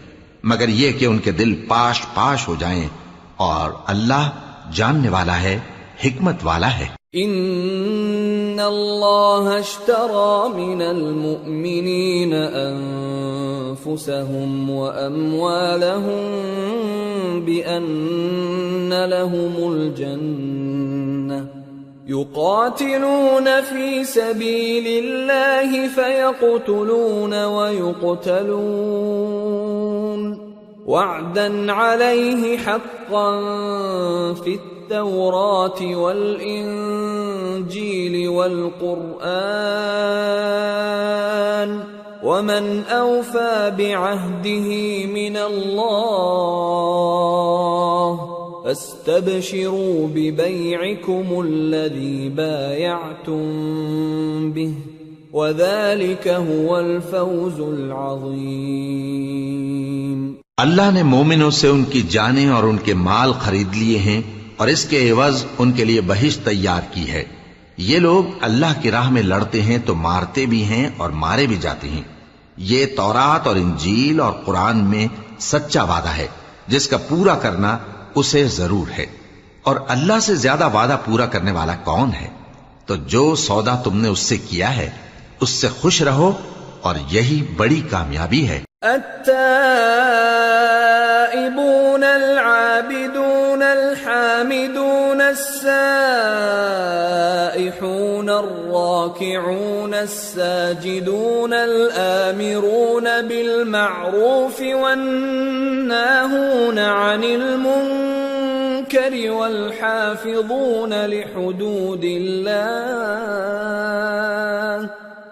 مگر یہ کہ ان کے دل پاش پاش ہو جائیں، اور اللہ جاننے والا ہے، حکمت والا ہے۔ ان اللہ اشترى من المؤمنین انفسهم واموالهم بان لهم الجنة يقاتلون في سبيل الله فيقتلون ويقتلون وعدا عليه حقا في التوراة والإنجيل والقرآن ومن أوفى بعهده من الله فاستبشروا ببيعكم الذي بايعتم به وذلك هو الفوز العظيم۔ اللہ نے مومنوں سے ان کی جانیں اور ان کے مال خرید لیے ہیں اور اس کے عوض ان کے لیے بہشت تیار کی ہے۔ یہ لوگ اللہ کی راہ میں لڑتے ہیں تو مارتے بھی ہیں اور مارے بھی جاتے ہیں۔ یہ تورات اور انجیل اور قرآن میں سچا وعدہ ہے جس کا پورا کرنا اسے ضرور ہے، اور اللہ سے زیادہ وعدہ پورا کرنے والا کون ہے؟ تو جو سودا تم نے اس سے کیا ہے اس سے خوش رہو، اور یہی بڑی کامیابی ہے۔ التائبون العابدون الحامدون السائحون الراكعون الساجدون الآمرون بالمعروف والناهون عن المنكر والحافظون لحدود الله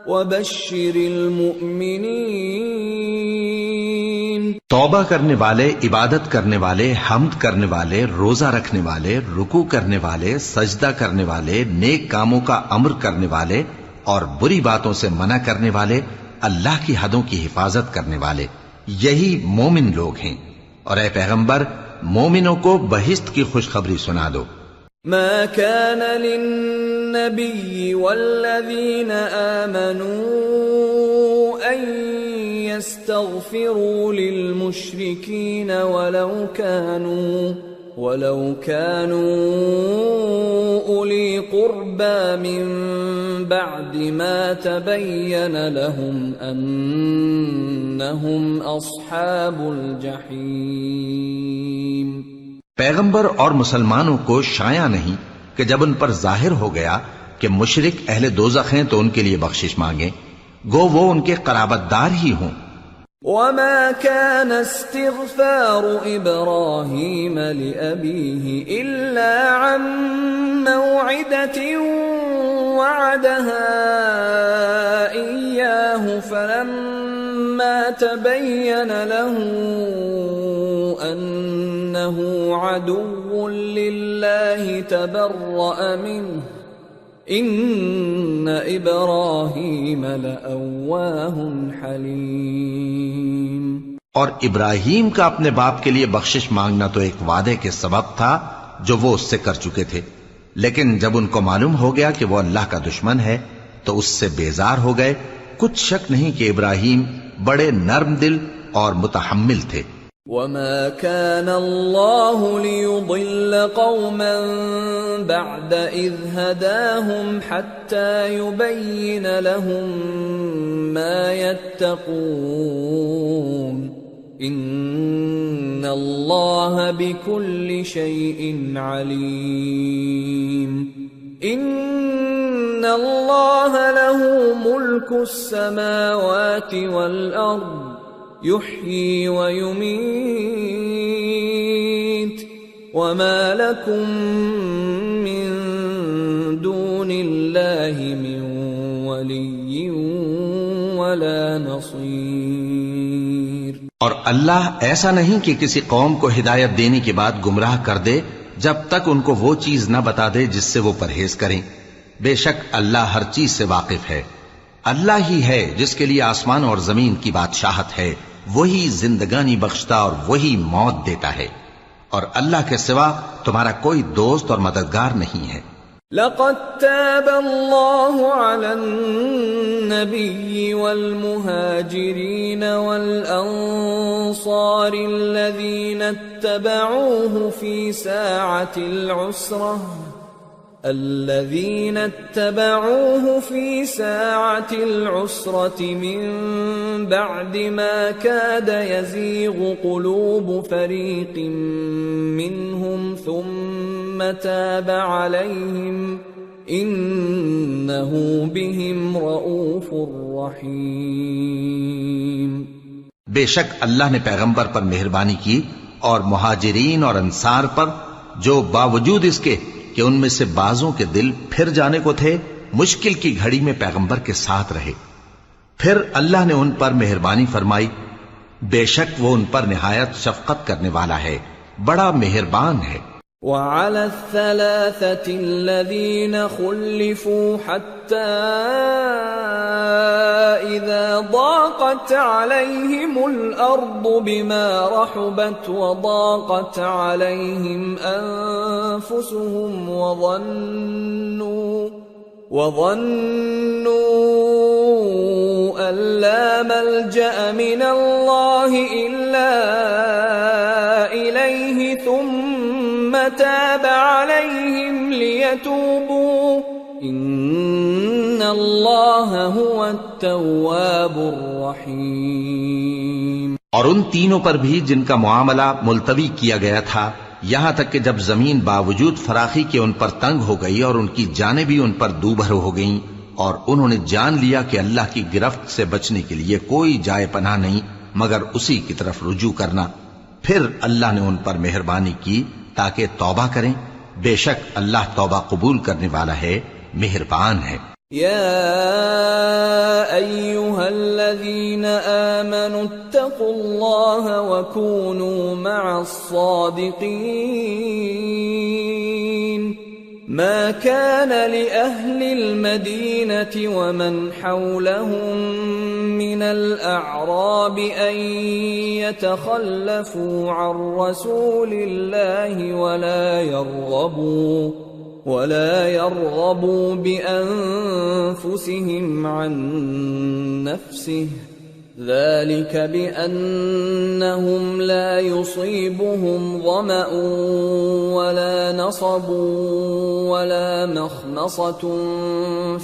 وبشر المؤمنین۔ توبہ کرنے والے، عبادت کرنے والے، حمد کرنے والے، روزہ رکھنے والے، رکوع کرنے والے، سجدہ کرنے والے، نیک کاموں کا امر کرنے والے اور بری باتوں سے منع کرنے والے، اللہ کی حدوں کی حفاظت کرنے والے، یہی مومن لوگ ہیں۔ اور اے پیغمبر مومنوں کو بہشت کی خوشخبری سنا دو۔ ما كان للنبي والذين آمنوا أن يستغفروا للمشركين ولو كانوا أولي قربى من بعد ما تبين لهم أنهم أصحاب الجحيم۔ پیغمبر اور مسلمانوں کو شایع نہیں کہ جب ان پر ظاہر ہو گیا کہ مشرک اہل دوزخ ہیں تو ان کے لیے بخشش مانگیں، گو وہ ان کے قرابت دار ہی ہوں۔ وما كان استغفار إبراهيم لأبيه إلا عن موعدة وعدها إياه فلما تبين له أنه عدو لله تبرأ منه إن إبراهيم لأواه حليم۔ اور ابراہیم کا اپنے باپ کے لیے بخشش مانگنا تو ایک وعدے کے سبب تھا جو وہ اس سے کر چکے تھے، لیکن جب ان کو معلوم ہو گیا کہ وہ اللہ کا دشمن ہے تو اس سے بیزار ہو گئے۔ کچھ شک نہیں کہ ابراہیم بڑے نرم دل اور متحمل تھے۔ وما كان الله ليضل قوما بعد إذ هداهم حتى يبين لهم ما يتقون إن الله بكل شيء عليم۔ إن الله له ملك السماوات والأرض يحيي ويميت وما لكم من دون الله من ولي ولا نصير۔ اور اللہ ایسا نہیں کہ کسی قوم کو ہدایت دینے کے بعد گمراہ کر دے جب تک ان کو وہ چیز نہ بتا دے جس سے وہ پرہیز کریں۔ بے شک اللہ ہر چیز سے واقف ہے۔ اللہ ہی ہے جس کے لیے آسمان اور زمین کی بادشاہت ہے، وہی زندگانی بخشتا اور وہی موت دیتا ہے، اور اللہ کے سوا تمہارا کوئی دوست اور مددگار نہیں ہے۔ لقد تاب الله على النبي والمهاجرين والأنصار الذين اتبعوه في ساعة العسرة من بعد ما كاد يزيغ قلوب فريق منهم ثم تاب عليهم إنه بهم رؤوف رحيم۔ بے شک اللہ نے پیغمبر پر مہربانی کی اور مہاجرین اور انصار پر، جو باوجود اس کے کہ ان میں سے بعضوں کے دل پھر جانے کو تھے، مشکل کی گھڑی میں پیغمبر کے ساتھ رہے، پھر اللہ نے ان پر مہربانی فرمائی، بے شک وہ ان پر نہایت شفقت کرنے والا ہے، بڑا مہربان ہے۔ وعلى الثلاثة الذين خلفوا حتى إذا ضاقت عليهم الأرض بما رحبت وضاقت عليهم أنفسهم وظنوا أن لا ملجأ من الله إلا إليه ثم تاب عليهم ليتوبوا إن الله هو التواب الرحيم۔ اور ان تینوں پر بھی جن کا معاملہ ملتوی کیا گیا تھا، یہاں تک کہ جب زمین باوجود فراخی کے ان پر تنگ ہو گئی اور ان کی جانیں بھی ان پر دوبھر ہو گئیں، اور انہوں نے جان لیا کہ اللہ کی گرفت سے بچنے کے لیے کوئی جائے پناہ نہیں مگر اسی کی طرف رجوع کرنا، پھر اللہ نے ان پر مہربانی کی تاکہ توبہ کریں، بے شک اللہ توبہ قبول کرنے والا ہے، مہربان ہے۔ يا أيها الذين آمنوا اتقوا الله وكونوا مع الصادقين ما كان لأهل المدينة ومن حولهم من الأعراب أن يتخلفوا عن رسول الله ولا يرغبوا بأنفسهم عن نفسه ذلك بأنهم لا يصيبهم ظمأ ولا نصب ولا مخمصة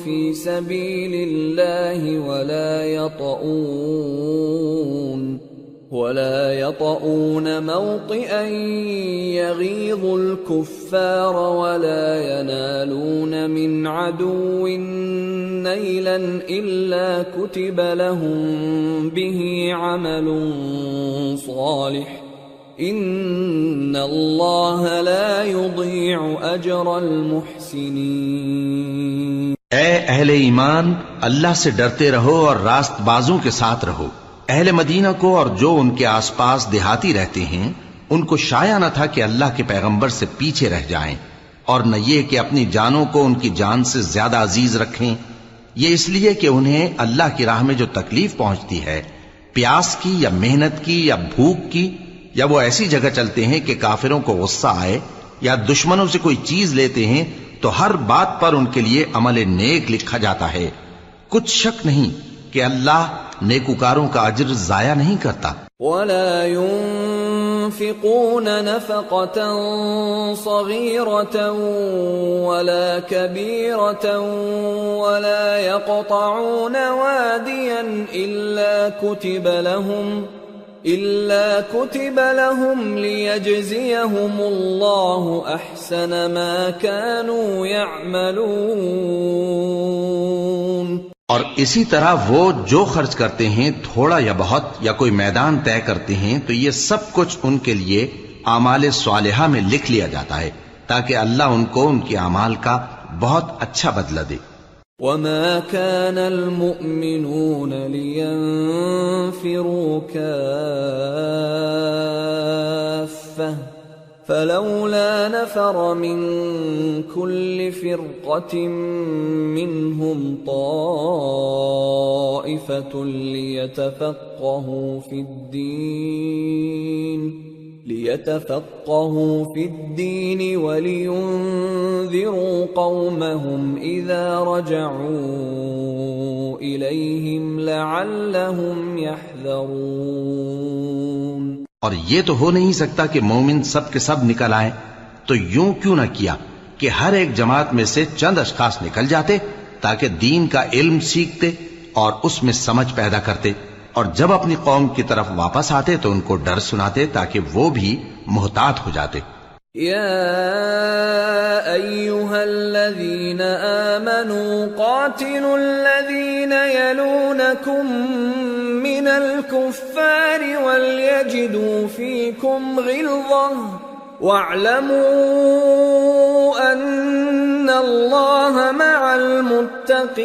في سبيل الله ولا يطؤون موطئا يغيظ الكفار ولا ينالون من عدو نيلا إلا كتب لهم به عمل صالح إن الله لا يضيع أجر المحسنين۔ اے اہل ایمان، اللہ سے ڈرتے رہو اور راست بازوں کے ساتھ رہو۔ اہل مدینہ کو اور جو ان کے آس پاس دیہاتی رہتے ہیں، ان کو شایع نہ تھا کہ اللہ کے پیغمبر سے پیچھے رہ جائیں، اور نہ یہ کہ اپنی جانوں کو ان کی جان سے زیادہ عزیز رکھیں، یہ اس لیے کہ انہیں اللہ کی راہ میں جو تکلیف پہنچتی ہے، پیاس کی یا محنت کی یا بھوک کی، یا وہ ایسی جگہ چلتے ہیں کہ کافروں کو غصہ آئے یا دشمنوں سے کوئی چیز لیتے ہیں، تو ہر بات پر ان کے لیے عمل نیک لکھا جاتا ہے، کچھ شک نہیں کہ اللہ نیکوکاروں کا اجر ضائع نہیں کرتا۔ ولا ينفقون نفقة صغيرة ولا كبيرة ولا يقطعون واديا إلا كتب لهم ليجزيهم الله أحسن ما كانوا يعملون۔ اور اسی طرح وہ جو خرچ کرتے ہیں، تھوڑا یا بہت یا کوئی میدان طے کرتے ہیں، تو یہ سب کچھ ان کے لیے اعمال صالحہ میں لکھ لیا جاتا ہے تاکہ اللہ ان کو ان کے اعمال کا بہت اچھا بدلہ دے۔ وما كان المؤمنون لينفروا كافة فلولا نفر من كل فرقة منهم طائفة ليتفقهوا في الدين لِيَتَفَقَّهُوا فِي الدِّينِ وَلِيُنذِرُوا قَوْمَهُمْ إِذَا رَجَعُوا إِلَيْهِمْ لَعَلَّهُمْ يَحْذَرُونَ۔ اور یہ تو ہو نہیں سکتا کہ مومن سب کے سب نکل آئیں، تو یوں کیوں نہ کیا کہ ہر ایک جماعت میں سے چند اشخاص نکل جاتے تاکہ دین کا علم سیکھتے اور اس میں سمجھ پیدا کرتے، اور جب اپنی قوم کی طرف واپس آتے تو ان کو ڈر سناتے تاکہ وہ بھی محتاط ہو جاتے۔ يا أيها الذين آمنوا قاتلوا الذين يلونكم من الكفار وليجدوا فيكم غلظة واعلموا أن الله مع المتقين۔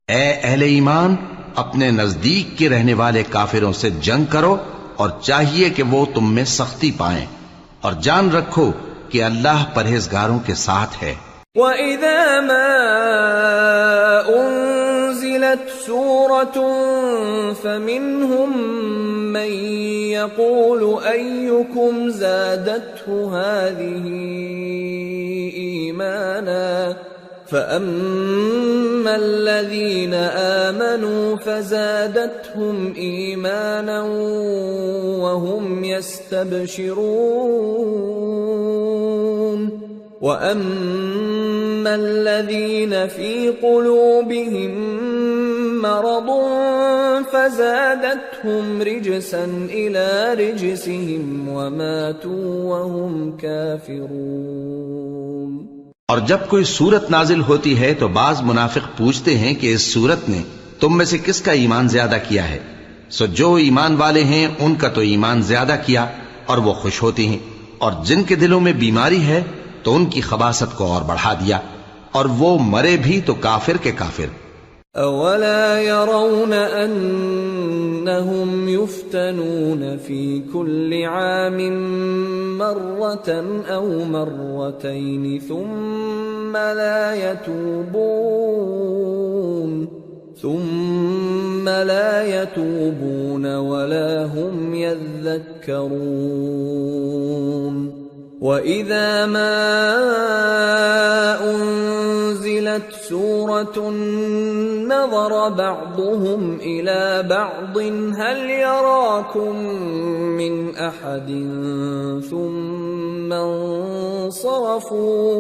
اے اہل ایمان، اپنے نزدیک کے رہنے والے کافروں سے جنگ کرو اور چاہیے کہ وہ تم میں سختی پائیں، اور جان رکھو کہ اللہ پرہیزگاروں کے ساتھ ہے۔ وَإِذَا مَا أُنزِلَتْ سُورَةٌ فَمِنْهُمْ مَنْ يَقُولُ أَيُّكُمْ زَادَتْهُ هَذِهِ إِيمَانًا فَأَمَّا الَّذِينَ آمَنُوا فَزَادَتْهُمْ إِيمَانًا وَهُمْ يَسْتَبْشِرُونَ وَأَمَّا الَّذِينَ فِي قُلُوبِهِم مَّرَضٌ فَزَادَتْهُمْ رِجْسًا إِلَى رِجْسِهِمْ وَمَاتُوا وَهُمْ كَافِرُونَ۔ اور جب کوئی صورت نازل ہوتی ہے تو بعض منافق پوچھتے ہیں کہ اس صورت نے تم میں سے کس کا ایمان زیادہ کیا ہے؟ سو جو ایمان والے ہیں ان کا تو ایمان زیادہ کیا اور وہ خوش ہوتے ہیں، اور جن کے دلوں میں بیماری ہے تو ان کی خباثت کو اور بڑھا دیا، اور وہ مرے بھی تو کافر کے کافر۔ أَوَلَا يَرَوْنَ أَنَّهُمْ يُفْتَنُونَ فِي كُلِّ عَامٍ مَرَّةً أَوْ مَرَّتَيْنِ ثُمَّ لَا يَتُوبُونَ وَلَا هُمْ يَذَّكَّرُونَ وَإِذَا مَا أُنزِلَتْ سُورَةٌ نَظَرَ بَعْضُهُمْ إِلَى بَعْضٍ هَلْ يَرَاكُمْ مِنْ أَحَدٍ ثُمَّ انصَرَفُوا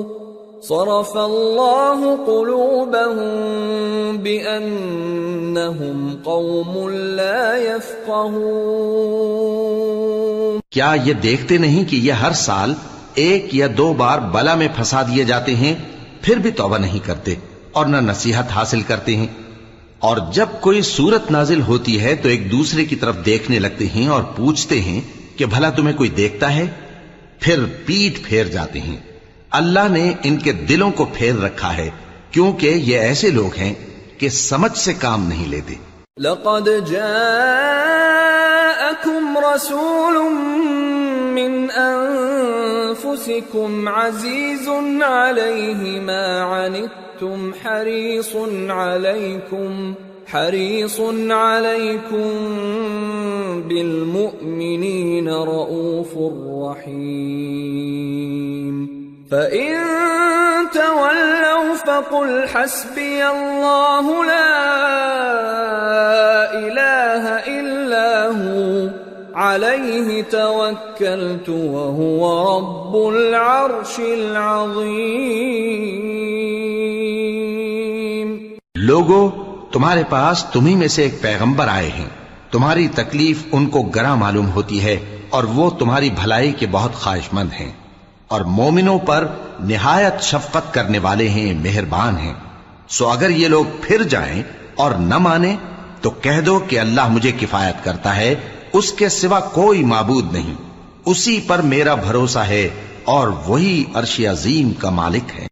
صَرَفَ اللَّهُ قُلُوبَهُمْ بِأَنَّهُمْ قَوْمٌ لَا يَفْقَهُونَ۔ کیا یہ دیکھتے نہیں کہ یہ ہر سال ایک یا دو بار بلا میں پھنسا دیے جاتے ہیں، پھر بھی توبہ نہیں کرتے اور نہ نصیحت حاصل کرتے ہیں؟ اور جب کوئی صورت نازل ہوتی ہے تو ایک دوسرے کی طرف دیکھنے لگتے ہیں اور پوچھتے ہیں کہ بھلا تمہیں کوئی دیکھتا ہے؟ پھر پیٹ پھیر جاتے ہیں۔ اللہ نے ان کے دلوں کو پھیر رکھا ہے، کیونکہ یہ ایسے لوگ ہیں کہ سمجھ سے کام نہیں لیتے۔ لقد جاءكم رسول من أنفسكم عزيز عليه ما عنتم حريص عليكم بالمؤمنين رؤوف رحيم فإن تولوا فقل حسبي الله لا إله إلا هو عليه توكلت وهو رب العرش العظيم۔ لوگو، تمہارے پاس تمہیں میں سے ایک پیغمبر آئے ہیں، تمہاری تکلیف ان کو گراں معلوم ہوتی ہے اور وہ تمہاری بھلائی کے بہت خواہش مند ہیں، اور مومنوں پر نہایت شفقت کرنے والے ہیں، مہربان ہیں۔ سو اگر یہ لوگ پھر جائیں اور نہ مانیں تو کہہ دو کہ اللہ مجھے کفایت کرتا ہے، اس کے سوا کوئی معبود نہیں، اسی پر میرا بھروسہ ہے اور وہی عرش عظیم کا مالک ہے۔